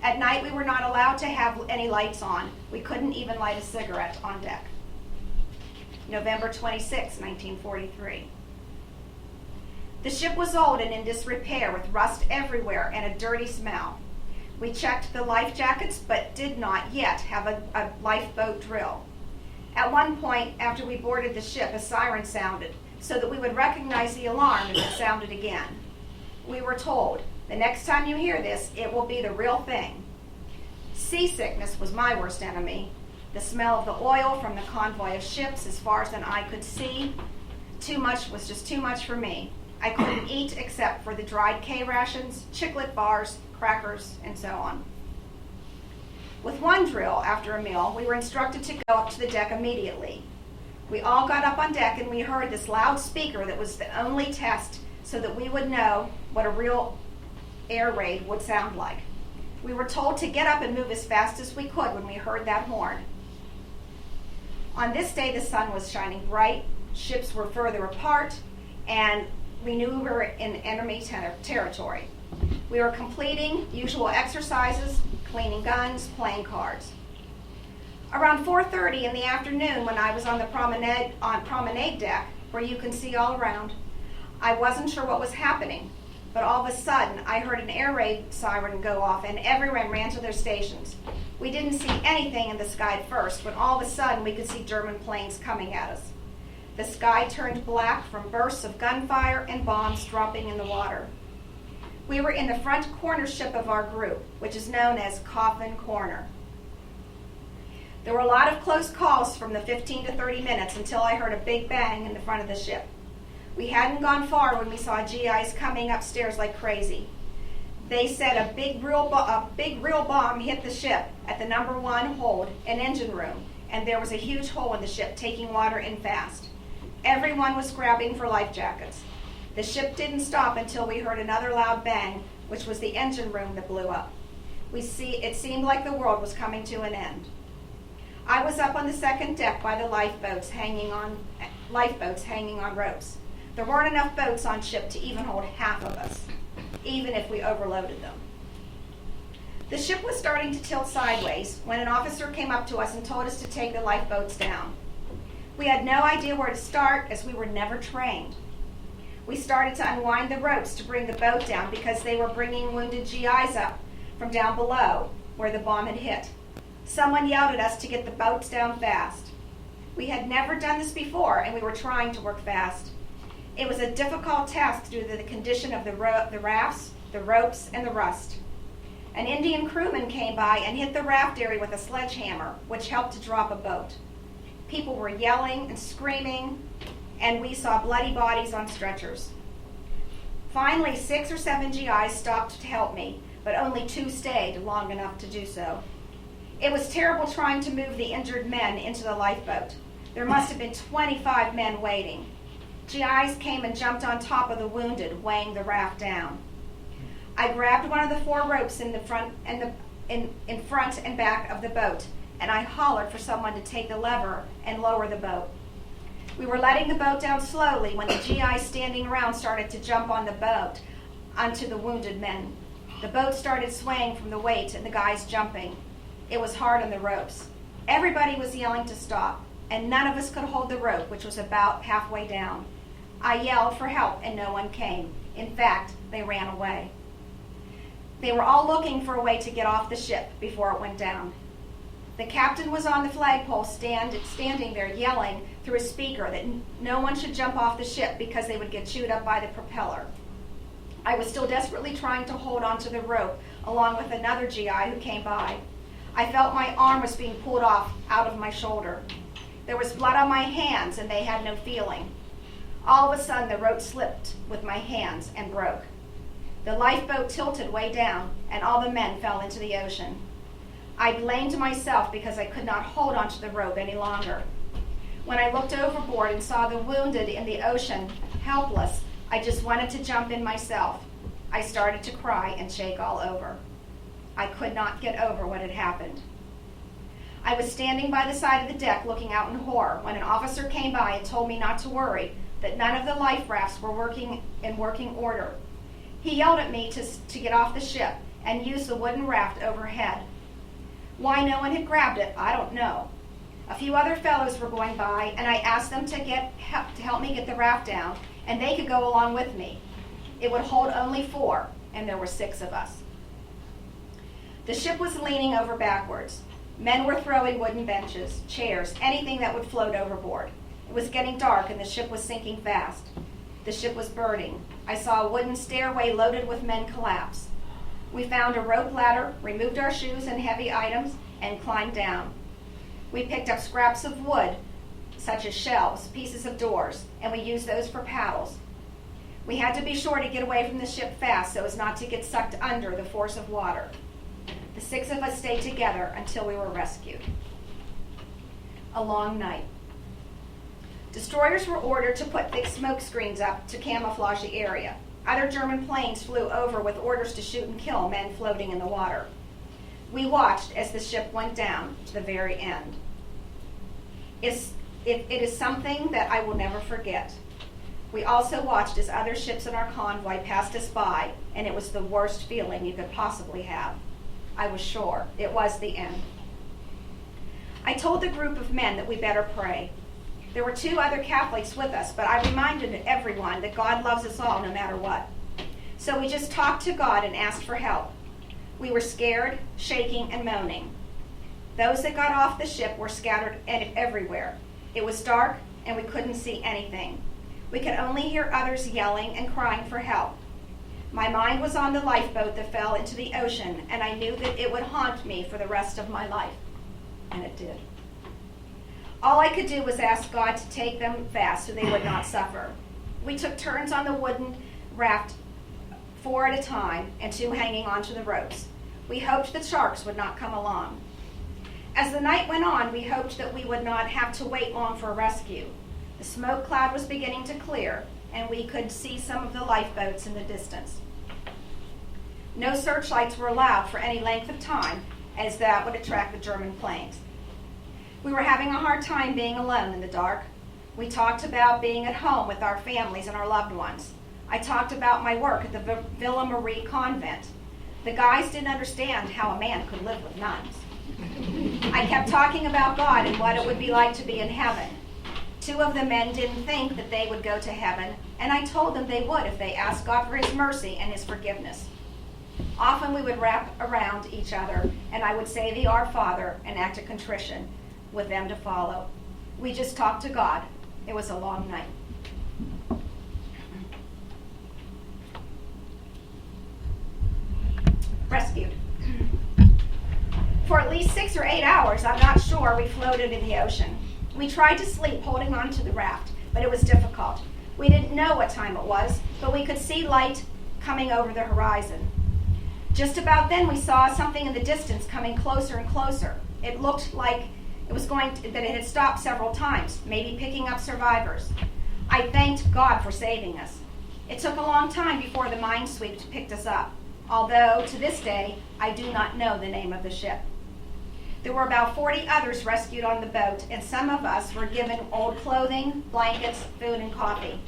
At night, we were not allowed to have any lights on. We couldn't even light a cigarette on deck. November 26, 1943. The ship was old and in disrepair, with rust everywhere and a dirty smell. We checked the life jackets, but did not yet have a lifeboat drill. At one point, after we boarded the ship, a siren sounded, so that we would recognize the alarm if it sounded again. We were told, the next time you hear this, it will be the real thing. Seasickness was my worst enemy. The smell of the oil from the convoy of ships as far as an eye could see. Too much was just too much for me. I couldn't eat except for the dried K rations, chiclet bars, crackers, and so on. With one drill after a meal, we were instructed to go up to the deck immediately. We all got up on deck and we heard this loud speaker that was the only test so that we would know what a real air raid would sound like. We were told to get up and move as fast as we could when we heard that horn. On this day, the sun was shining bright, ships were further apart, and we knew we were in enemy territory. We were completing usual exercises, cleaning guns, playing cards. Around 4:30 in the afternoon, when I was on the promenade deck, where you can see all around, I wasn't sure what was happening, but all of a sudden I heard an air raid siren go off and everyone ran to their stations. We didn't see anything in the sky at first, when all of a sudden we could see German planes coming at us. The sky turned black from bursts of gunfire and bombs dropping in the water. We were in the front corner ship of our group, which is known as Coffin Corner. There were a lot of close calls from the 15 to 30 minutes until I heard a big bang in the front of the ship. We hadn't gone far when we saw GIs coming upstairs like crazy. They said a big real bomb hit the ship at the number 1 hold and engine room, and there was a huge hole in the ship taking water in fast. Everyone was grabbing for life jackets. The ship didn't stop until we heard another loud bang, which was the engine room that blew up. It seemed like the world was coming to an end. I was up on the second deck by the lifeboats hanging on ropes. There weren't enough boats on ship to even hold half of us, even if we overloaded them. The ship was starting to tilt sideways when an officer came up to us and told us to take the lifeboats down. We had no idea where to start as we were never trained. We started to unwind the ropes to bring the boat down because they were bringing wounded GIs up from down below where the bomb had hit. Someone yelled at us to get the boats down fast. We had never done this before, and we were trying to work fast. It was a difficult task due to the condition of the rafts, the ropes, and the rust. An Indian crewman came by and hit the raft area with a sledgehammer, which helped to drop a boat. People were yelling and screaming, and we saw bloody bodies on stretchers. Finally, 6 or 7 GIs stopped to help me, but only 2 stayed long enough to do so. It was terrible trying to move the injured men into the lifeboat. There must have been 25 men waiting. GIs came and jumped on top of the wounded, weighing the raft down. I grabbed one of the 4 ropes in the front and in front and back of the boat, and I hollered for someone to take the lever and lower the boat. We were letting the boat down slowly when the GIs standing around started to jump on the boat onto the wounded men. The boat started swaying from the weight and the guys jumping. It was hard on the ropes. Everybody was yelling to stop, and none of us could hold the rope, which was about halfway down. I yelled for help, and no one came. In fact, they ran away. They were all looking for a way to get off the ship before it went down. The captain was on the flagpole standing there yelling through a speaker that no one should jump off the ship because they would get chewed up by the propeller. I was still desperately trying to hold onto the rope along with another GI who came by. I felt my arm was being pulled off out of my shoulder. There was blood on my hands and they had no feeling. All of a sudden the rope slipped with my hands and broke. The lifeboat tilted way down and all the men fell into the ocean. I blamed myself because I could not hold onto the rope any longer. When I looked overboard and saw the wounded in the ocean, helpless, I just wanted to jump in myself. I started to cry and shake all over. I could not get over what had happened. I was standing by the side of the deck looking out in horror when an officer came by and told me not to worry, that none of the life rafts were working in working order. He yelled at me to get off the ship and use the wooden raft overhead. Why no one had grabbed it, I don't know. A few other fellows were going by, and I asked them to help me get the raft down, and they could go along with me. It would hold only 4, and there were 6 of us. The ship was leaning over backwards. Men were throwing wooden benches, chairs, anything that would float overboard. It was getting dark, and the ship was sinking fast. The ship was burning. I saw a wooden stairway loaded with men collapse. We found a rope ladder, removed our shoes and heavy items, and climbed down. We picked up scraps of wood, such as shelves, pieces of doors, and we used those for paddles. We had to be sure to get away from the ship fast so as not to get sucked under the force of water. The 6 of us stayed together until we were rescued. A long night. Destroyers were ordered to put thick smoke screens up to camouflage the area. Other German planes flew over with orders to shoot and kill men floating in the water. We watched as the ship went down to the very end. It is something that I will never forget. We also watched as other ships in our convoy passed us by, and it was the worst feeling you could possibly have. I was sure it was the end. I told the group of men that we better pray. There were 2 other Catholics with us, but I reminded everyone that God loves us all no matter what. So we just talked to God and asked for help. We were scared, shaking, and moaning. Those that got off the ship were scattered everywhere. It was dark, and we couldn't see anything. We could only hear others yelling and crying for help. My mind was on the lifeboat that fell into the ocean, and I knew that it would haunt me for the rest of my life. And it did. All I could do was ask God to take them fast so they would not suffer. We took turns on the wooden raft, 4 at a time, and 2 hanging onto the ropes. We hoped that sharks would not come along. As the night went on, we hoped that we would not have to wait long for a rescue. The smoke cloud was beginning to clear, and we could see some of the lifeboats in the distance. No searchlights were allowed for any length of time, as that would attract the German planes. We were having a hard time being alone in the dark. We talked about being at home with our families and our loved ones. I talked about my work at the Villa Marie convent. The guys didn't understand how a man could live with nuns. I kept talking about God and what it would be like to be in heaven. 2 of the men didn't think that they would go to heaven, and I told them they would if they asked God for his mercy and his forgiveness. Often we would wrap around each other, and I would say the Our Father and act of contrition with them to follow. We just talked to God. It was a long night. Rescued. For at least 6 or 8 hours, I'm not sure, we floated in the ocean. We tried to sleep holding on to the raft, but it was difficult. We didn't know what time it was, but we could see light coming over the horizon. Just about then, we saw something in the distance coming closer and closer. It looked like that it had stopped several times, maybe picking up survivors. I thanked God for saving us. It took a long time before the minesweep picked us up, although to this day, I do not know the name of the ship. There were about 40 others rescued on the boat, and some of us were given old clothing, blankets, food, and coffee.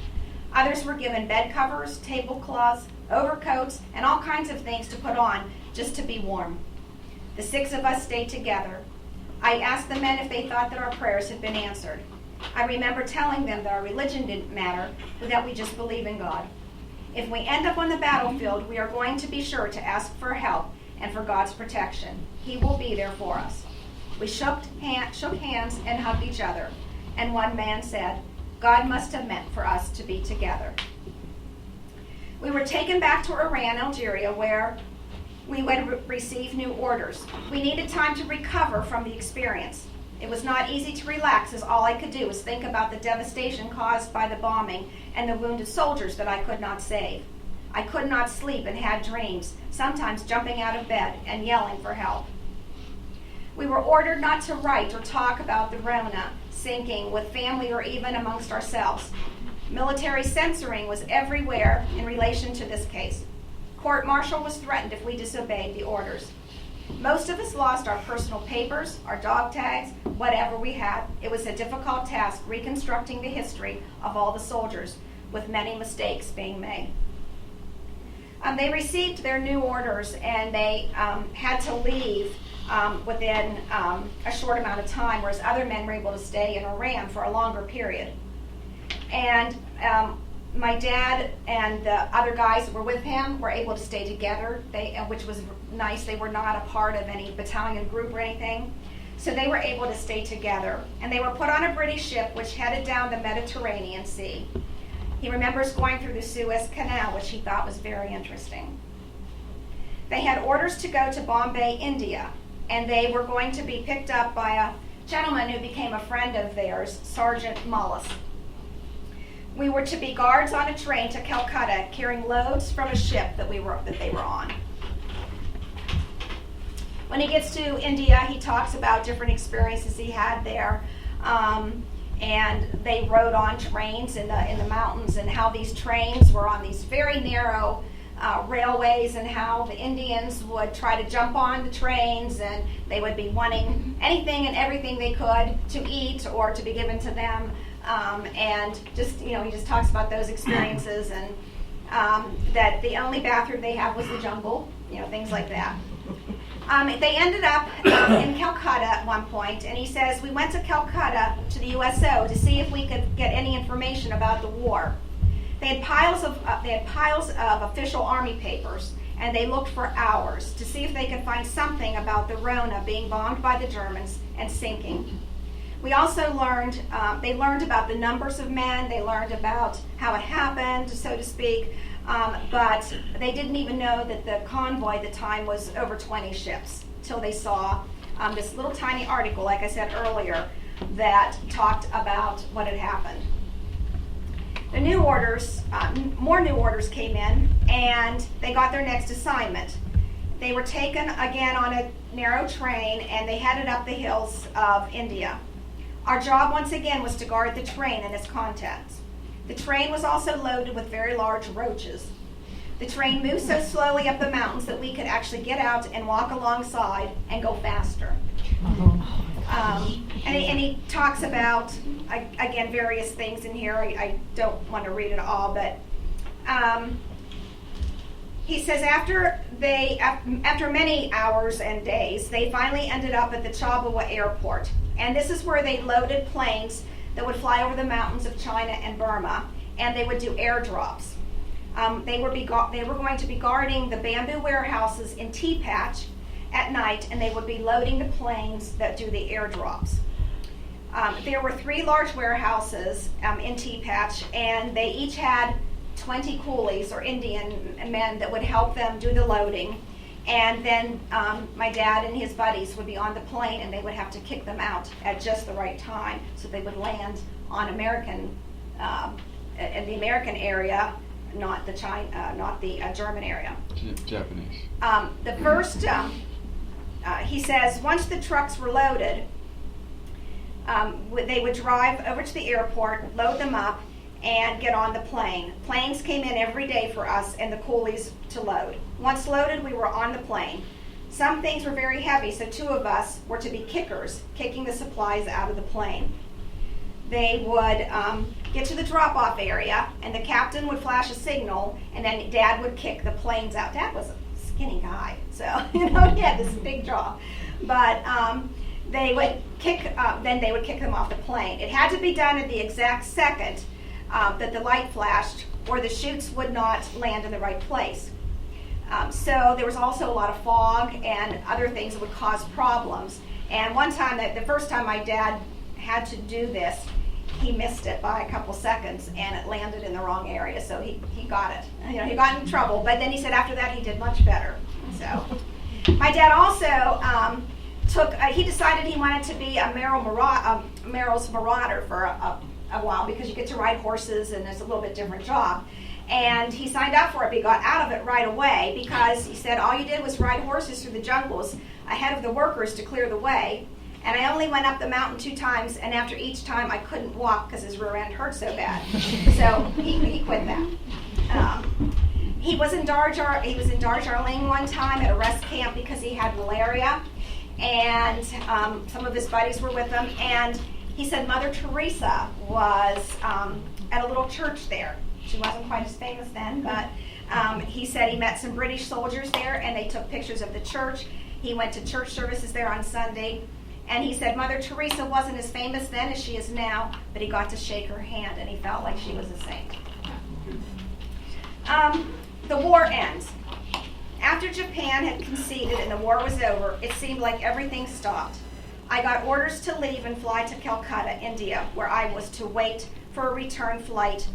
Others were given bed covers, tablecloths, overcoats, and all kinds of things to put on just to be warm. The 6 of us stayed together. I asked the men if they thought that our prayers had been answered. I remember telling them that our religion didn't matter, but that we just believe in God. If we end up on the battlefield, we are going to be sure to ask for help and for God's protection. He will be there for us. We shook hands and hugged each other, and one man said, God must have meant for us to be together. We were taken back to Iran, Algeria, where we would receive new orders. We needed time to recover from the experience. It was not easy to relax, as all I could do was think about the devastation caused by the bombing and the wounded soldiers that I could not save. I could not sleep and had dreams, sometimes jumping out of bed and yelling for help. We were ordered not to write or talk about the Rhona sinking with family or even amongst ourselves. Military censoring was everywhere in relation to this case. Court-martial was threatened if we disobeyed the orders. Most of us lost our personal papers, our dog tags, whatever we had. It was a difficult task reconstructing the history of all the soldiers, with many mistakes being made. They received their new orders, and they had to leave within a short amount of time, whereas other men were able to stay in Iran for a longer period. And my dad and the other guys that were with him were able to stay together, which was nice. They were not a part of any battalion group or anything. So they were able to stay together. And they were put on a British ship which headed down the Mediterranean Sea. He remembers going through the Suez Canal, which he thought was very interesting. They had orders to go to Bombay, India, and they were going to be picked up by a gentleman who became a friend of theirs, Sergeant Mullis. We were to be guards on a train to Calcutta, carrying loads from a ship that they were on. When he gets to India, he talks about different experiences he had there, and they rode on trains in the mountains, and how these trains were on these very narrow railways, and how the Indians would try to jump on the trains, and they would be wanting anything and everything they could to eat or to be given to them. And just, he just talks about those experiences, and that the only bathroom they had was the jungle, things like that. They ended up in Calcutta at one point, and he says, we went to Calcutta to the USO to see if we could get any information about the war. They had piles of official army papers, and they looked for hours to see if they could find something about the Rhona being bombed by the Germans and sinking. We also learned, they learned about the numbers of men, they learned about how it happened, so to speak, but they didn't even know that the convoy at the time was over 20 ships, till they saw this little tiny article, like I said earlier, that talked about what had happened. The new orders, more new orders came in, and they got their next assignment. They were taken again on a narrow train, and they headed up the hills of India. Our job once again was to guard the train and its contents. The train was also loaded with very large roaches. The train moved so slowly up the mountains that we could actually get out and walk alongside and go faster. And he talks about, again, various things in here. I don't want to read it all, but he says after many hours and days, they finally ended up at the Chabawa airport. And this is where they loaded planes that would fly over the mountains of China and Burma, and they would do airdrops. They were going to be guarding the bamboo warehouses in Tea Patch at night, and they would be loading the planes that do the airdrops. There were 3 large warehouses in Tea Patch, and they each had 20 coolies or Indian men that would help them do the loading. And then my dad and his buddies would be on the plane, and they would have to kick them out at just the right time so they would land on American, in the American area, not the German area. Japanese. The first, he says, once the trucks were loaded, they would drive over to the airport, load them up, and get on the plane. Planes came in every day for us and the coolies to load. Once loaded, we were on the plane. Some things were very heavy, so 2 of us were to be kickers, kicking the supplies out of the plane. They would get to the drop-off area, and the captain would flash a signal, and then Dad would kick the planes out. Dad was a skinny guy, so he had this big jaw. But they would then they would kick them off the plane. It had to be done at the exact second that the light flashed, or the chutes would not land in the right place. So there was also a lot of fog and other things that would cause problems. And one time, the first time my dad had to do this, he missed it by a couple seconds, and it landed in the wrong area. So he got it. He got in trouble. But then he said after that he did much better. So my dad also he decided he wanted to be a Merrill's Marauder for a while, because you get to ride horses and it's a little bit different job. And he signed up for it, but he got out of it right away, because he said all you did was ride horses through the jungles ahead of the workers to clear the way. And I only went up the mountain 2 times, and after each time I couldn't walk because his rear end hurt so bad. So he quit that. He was in Darjeeling one time at a rest camp because he had malaria, and some of his buddies were with him. And he said Mother Teresa was at a little church there. She wasn't quite as famous then, but he said he met some British soldiers there, and they took pictures of the church. He went to church services there on Sunday, and he said Mother Teresa wasn't as famous then as she is now, but he got to shake her hand, and he felt like she was a saint. The war ends. After Japan had conceded and the war was over, it seemed like everything stopped. I got orders to leave and fly to Calcutta, India, where I was to wait for a return flight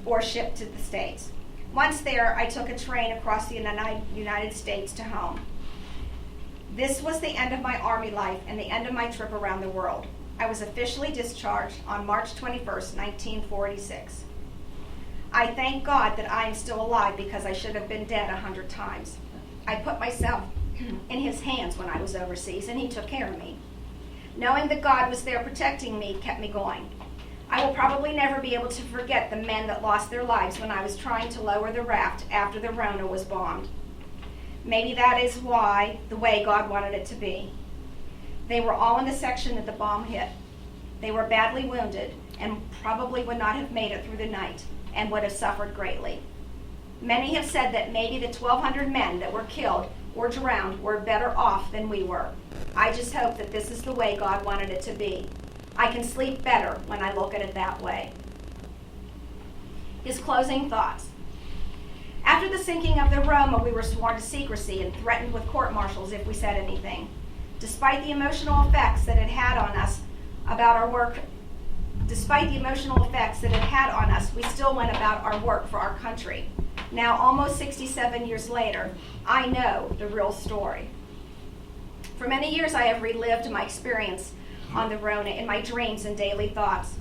or ship to the States. Once there, I took a train across the United States to home. This was the end of my Army life and the end of my trip around the world. I was officially discharged on March 21st, 1946. I thank God that I am still alive, because I should have been dead 100 times. I put myself in his hands when I was overseas, and he took care of me. Knowing that God was there protecting me kept me going. I will probably never be able to forget the men that lost their lives when I was trying to lower the raft after the Rhona was bombed. Maybe that is the way God wanted it to be. They were all in the section that the bomb hit. They were badly wounded and probably would not have made it through the night and would have suffered greatly. Many have said that maybe the 1,200 men that were killed or drowned were better off than we were. I just hope that this is the way God wanted it to be. I can sleep better when I look at it that way. His closing thoughts. After the sinking of the Rhona, we were sworn to secrecy and threatened with court-martials if we said anything. Despite the emotional effects that it had on us we still went about our work for our country. Now, almost 67 years later, I know the real story. For many years, I have relived my experience on the Rhona in my dreams and daily thoughts.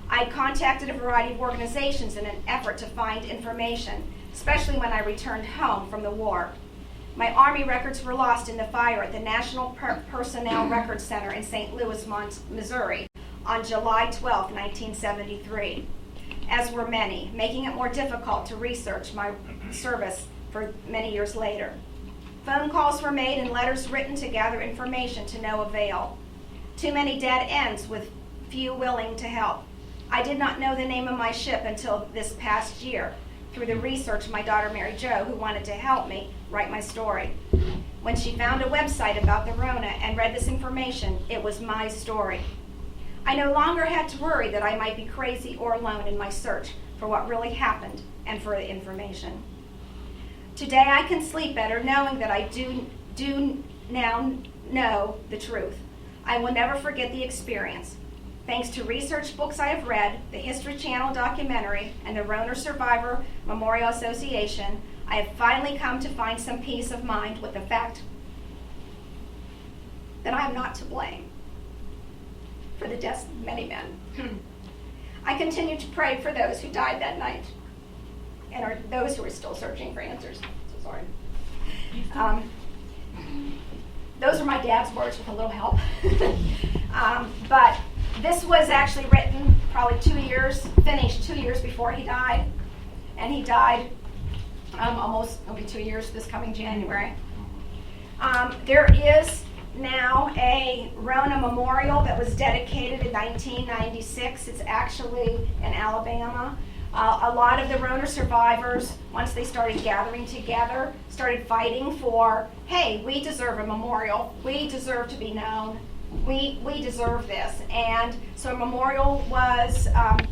I had contacted a variety of organizations in an effort to find information, especially when I returned home from the war. My Army records were lost in the fire at the National Personnel Records Center in St. Louis, Missouri, on July 12, 1973, as were many, making it more difficult to research my service for many years later. Phone calls were made and letters written to gather information to no avail. Too many dead ends with few willing to help. I did not know the name of my ship until this past year, through the research of my daughter Mary Jo, who wanted to help me write my story. When she found a website about the Rhona and read this information, it was my story. I no longer had to worry that I might be crazy or alone in my search for what really happened and for the information. Today I can sleep better knowing that I do now know the truth. I will never forget the experience. Thanks to research books I have read, the History Channel documentary, and the Rhona Survivor Memorial Association, I have finally come to find some peace of mind with the fact that I am not to blame for the deaths of many men. I continue to pray for those who died that night and are those who are still searching for answers. So sorry. Those are my dad's words with a little help. But this was actually written probably finished 2 years before he died. And he died it'll be 2 years this coming January. There is now a Rhona Memorial that was dedicated in 1996. It's actually in Alabama. A lot of the Rhona survivors, once they started gathering together, started fighting for, hey, we deserve a memorial. We deserve to be known. We deserve this. And so a memorial was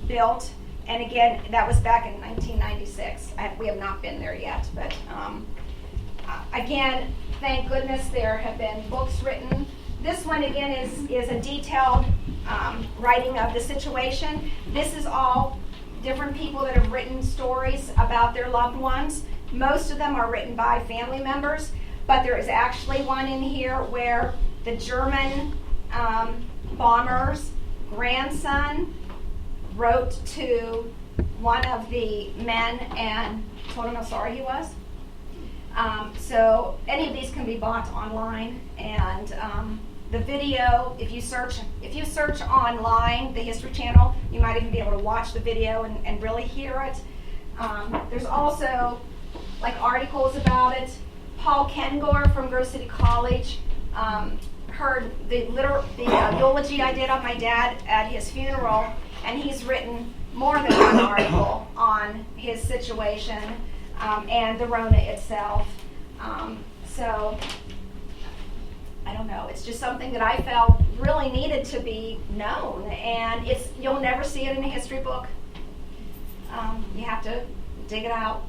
built. And again, that was back in 1996. We have not been there yet. But again, thank goodness there have been books written. This one, again, is a detailed writing of the situation. This is all different people that have written stories about their loved ones. Most of them are written by family members, but there is actually one in here where the German bomber's grandson wrote to one of the men and told him how sorry he was. So any of these can be bought online, and the video, if you search online, the History Channel, you might even be able to watch the video and really hear it. There's also articles about it. Paul Kengor from Grove City College heard the eulogy I did on my dad at his funeral, and he's written more than one article on his situation and the Rhona itself. So I don't know. It's just something that I felt really needed to be known, and you'll never see it in a history book. You have to dig it out,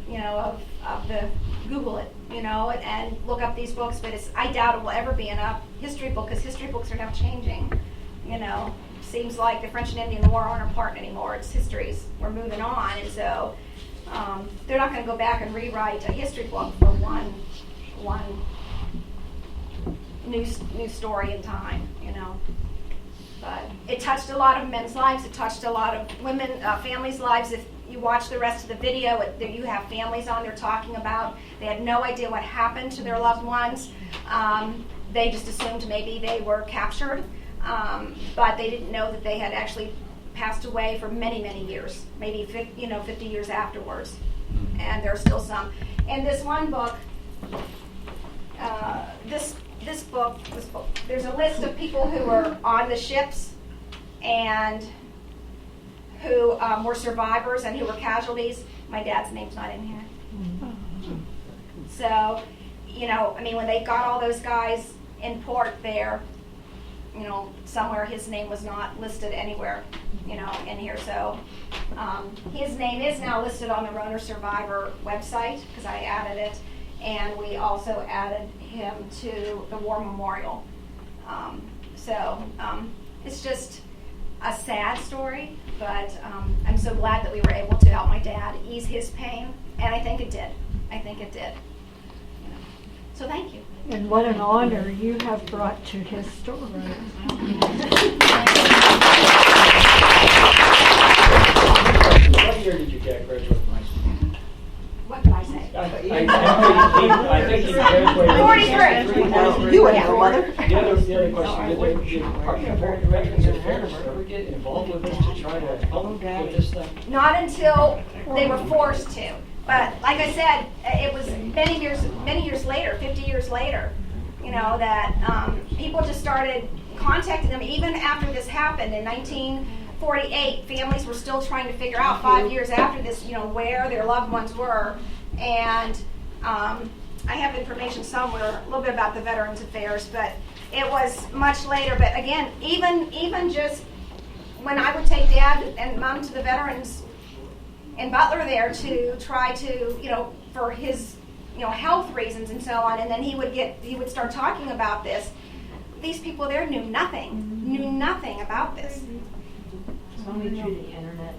Google it, and look up these books. But I doubt it will ever be in a history book, because history books are now changing. Seems like the French and Indian War aren't apart anymore. It's histories. We're moving on, and so they're not going to go back and rewrite a history book for one new story in time, But it touched a lot of men's lives. It touched a lot of women, families' lives. If you watch the rest of the video, you have families on there talking about they had no idea what happened to their loved ones. They just assumed maybe they were captured, but they didn't know that they had actually passed away for many, many years, maybe 50 years afterwards. And there are still some. And this one book, this book, there's a list of people who were on the ships and who were survivors and who were casualties. My dad's name's not in here. So, when they got all those guys in port there, somewhere his name was not listed anywhere, in here. So his name is now listed on the Rhona Survivor website, because I added it. And we also added him to the War Memorial. It's just a sad story, but I'm so glad that we were able to help my dad ease his pain, and I think it did. So thank you. And what an honor you have brought to his story. What year did your dad graduate from high school? What did I say? I think he graduated. 43. You would have a mother. The other question, did American Veterans Affairs ever get involved with this to try to help with this thing? Not until they were forced to. But like I said, it was many years later, 50 years later, that people just started contacting them. Even after this happened in 1948, families were still trying to figure out 5 years after this, where their loved ones were. And I have information somewhere, a little bit about the Veterans Affairs, but it was much later. But again, even just when I would take Dad and Mom to the veterans in Butler there to try to, for his, health reasons and so on, and then he would start talking about this. These people there knew nothing about this. It's only through the internet.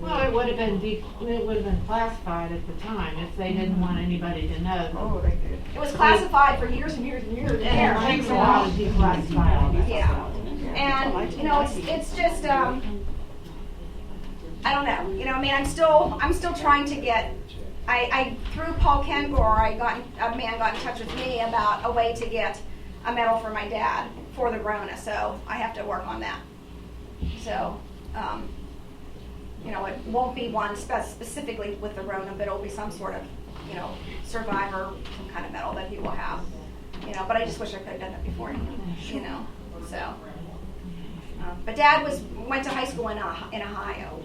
Well, it would have been classified at the time if they didn't want anybody to know. Oh, they did. It was classified for years and years and years. Yeah, it takes a while to declassify all that stuff. And it's just I don't know. I'm still trying to get. I through Paul Kengor, a man got in touch with me about a way to get a medal for my dad for the Rhona. So I have to work on that. So. It won't be one specifically with the Rhona, but it'll be some sort of, survivor, some kind of medal that he will have. But I just wish I could have done it before, so. But Dad went to high school in Ohio.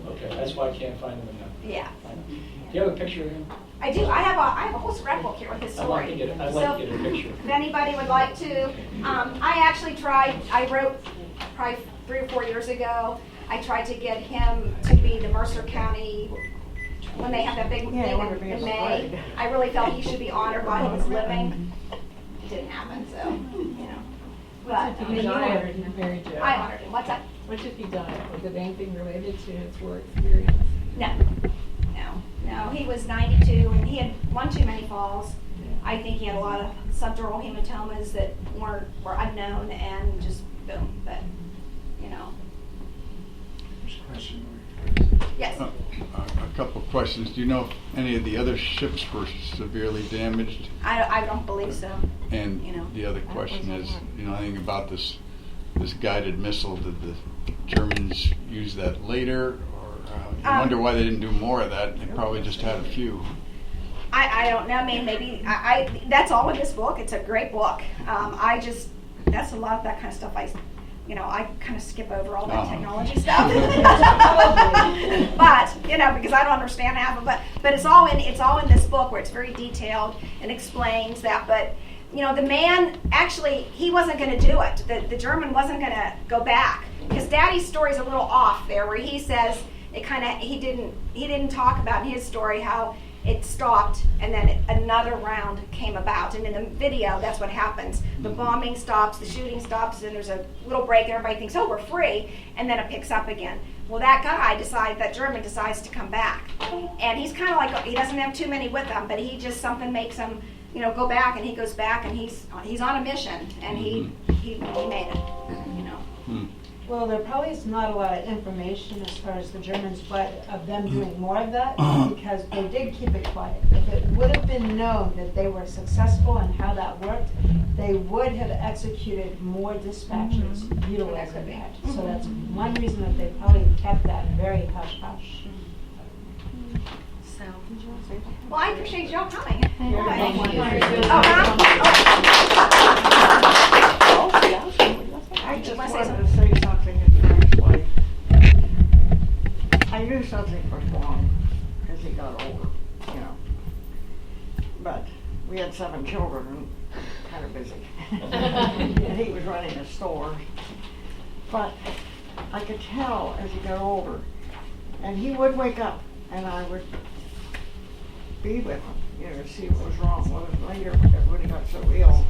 Okay, that's why I can't find him enough. Yeah. Do you have a picture of him? I do. I have a whole scrapbook here with his story. I'd like to get a picture. If anybody would like to, I actually tried. I wrote probably 3 or 4 years ago. I tried to get him to be the Mercer County when they have that big thing in May. I really felt he should be honored while he was living. It didn't happen, so But I honored him. What's that? What if he died? Was it anything related to his war experience? No. He was 92 and he had one too many falls. I think he had a lot of subdural hematomas that were unknown and just boom. But Yes. A couple of questions. Do you know if any of the other ships were severely damaged? I don't believe so. And the other question is, anything about this guided missile? Did the Germans use that later, or I wonder why they didn't do more of that? They probably just had a few. I don't know. I mean, maybe that's all in this book. It's a great book. That's a lot of that kind of stuff. I kind of skip over all that technology stuff. But because I don't understand half of it. But it's all in this book where it's very detailed and explains that. But the man actually he wasn't going to do it. The German wasn't going to go back because Daddy's story's a little off there, where he says he didn't talk about in his story how it stopped and then another round came about, and in the video that's what happens. The bombing stops, the shooting stops, and there's a little break and everybody thinks, oh, we're free, and then it picks up again. Well, that German decides to come back, and he's kind of like, he doesn't have too many with him, but something makes him go back, and he goes back, and he's on a mission, and he made it. Well, there probably is not a lot of information as far as the Germans, but of them doing more of that, because they did keep it quiet. If it would have been known that they were successful and how that worked, they would have executed more dispatches utilizing that. So that's one reason that they probably kept that very hush-hush. So, well, I appreciate y'all coming. Thank you. I just wanted to say something in Frank's life. I knew something was wrong as he got older, But we had 7 children and kind of busy. And he was running a store. But I could tell as he got older. And he would wake up and I would be with him, see what was wrong with him later when he got so ill.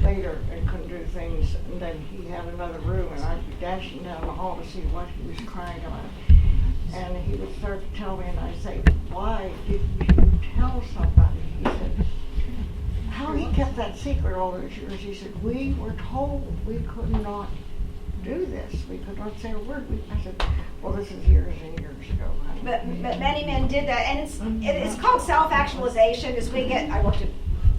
Later and couldn't do things, and then he had another room, and I'd be dashing down the hall to see what he was crying about. And he would start to tell me, and I'd say, why didn't you tell somebody? He said, how he kept that secret all those years. He said, we were told we could not do this. We could not say a word. I said, well, this is years and years ago. But many men did that, and it's called self-actualization. I worked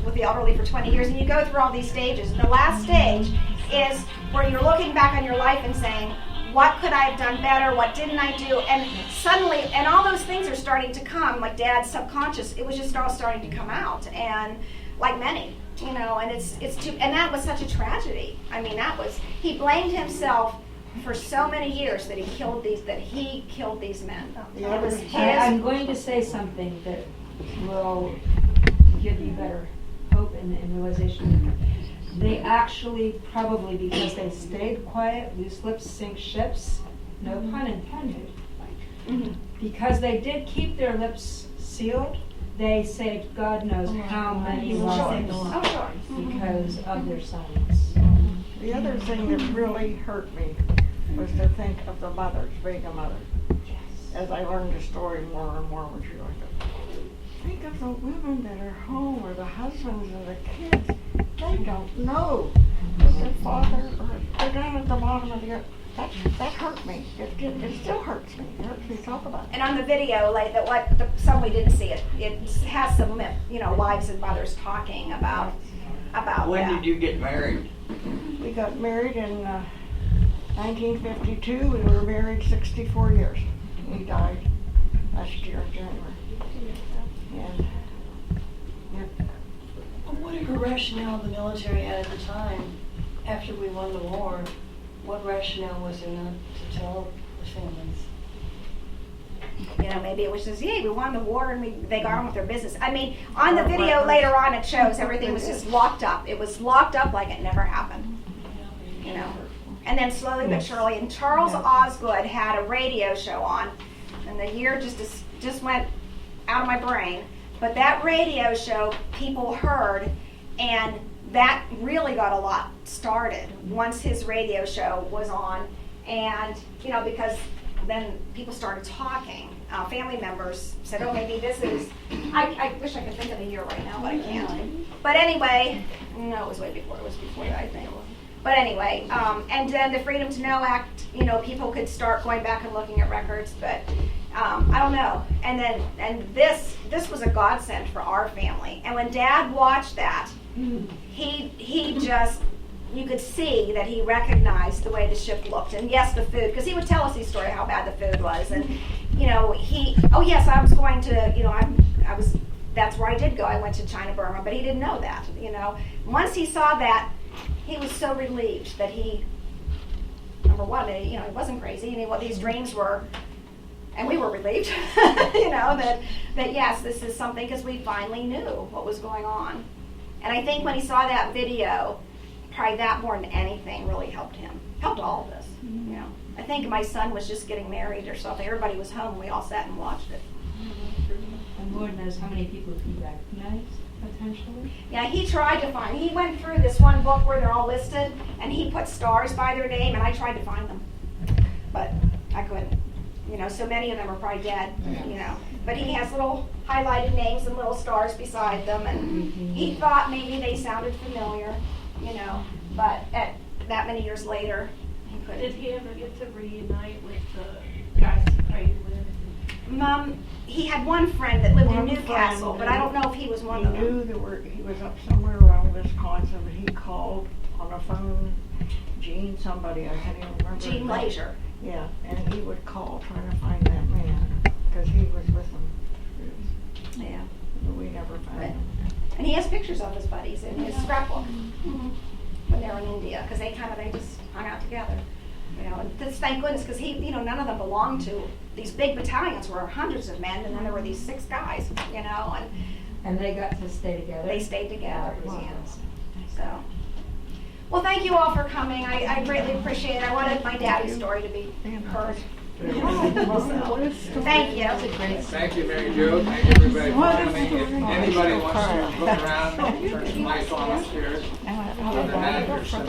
with the elderly for 20 years, and you go through all these stages. And the last stage is where you're looking back on your life and saying, what could I have done better? What didn't I do? And suddenly, and all those things are starting to come, like Dad's subconscious, it was just all starting to come out, and like many, and and that was such a tragedy. I mean, he blamed himself for so many years that he killed these men. It was I'm going to say something that will give you better hope and realization. they actually, probably because they stayed quiet, loose lips sink ships, no pun intended. Because they did keep their lips sealed, they saved God knows how many lives because of their silence. The other thing that really hurt me was to think of the mothers, being a mother. As I learned the story more and more when she was think of the women that are home, or the husbands and the kids. They don't know if their father, or they're down at the bottom of the earth. That hurt me. It still hurts me. It hurts me to talk about it. And on the video, like some we didn't see it. It has some, wives and mothers talking about When that. did you get married? We got married in 1952. We were married 64 years. He died last year in January. And what rationale the military had at the time, after we won the war? What rationale was there not to tell the families? Maybe it was just, we won the war and they got on with their business. I mean, on the video later on, it shows everything was just locked up. It was locked up like it never happened. And then slowly but surely, and Charles Osgood had a radio show on, and the year just went out of my brain. But that radio show, people heard, and that really got a lot started once his radio show was on. And, because then people started talking. Family members said, oh, maybe this is, I wish I could think of the year right now, but I can't. But anyway, no, it was way before. It was before that, I think. But anyway, and then the Freedom to Know Act, people could start going back and looking at records, but I don't know. And this was a godsend for our family. And when Dad watched that, he just, you could see that he recognized the way the ship looked. And yes, the food, because he would tell us his story how bad the food was. And, yes, I was going to, that's where I did go. I went to China, Burma, but he didn't know that, Once he saw that, he was so relieved that he, number one, he wasn't crazy, and what these dreams were, and we were relieved, that yes, this is something, because we finally knew what was going on. And I think when he saw that video, probably that more than anything really helped him, helped all of us, I think my son was just getting married or something. Everybody was home. We all sat and watched it. And Lord knows how many people he recognized, potentially. Yeah, he tried to find. He went through this one book where they're all listed, and he put stars by their name, and I tried to find them, but I couldn't. So many of them are probably dead. But he has little highlighted names and little stars beside them, and he thought maybe they sounded familiar. But at that many years later, he couldn't. Did he ever get to reunite with the guys he prayed with? He had one friend that lived in Newcastle, but I don't know if he was one of them. He knew he was up somewhere around Wisconsin, but he called on the phone, Gene somebody, I can't even remember. Gene Glazier. Yeah, and he would call trying to find that man, because he was with him. Yeah. But we never found him. And he has pictures of his buddies in his scrapbook when they were in India, because they just hung out together. And just thank goodness, because none of them belonged to these big battalions where hundreds of men, and then there were these 6 guys, and they got to stay together. They stayed together. So, well, thank you all for coming. I greatly appreciate it. I wanted my daddy's story to be heard. Thank you. Thank you, Mary Jo. Thank everybody for coming. If anybody wants to look around, turn some lights on upstairs. Other than that, there's some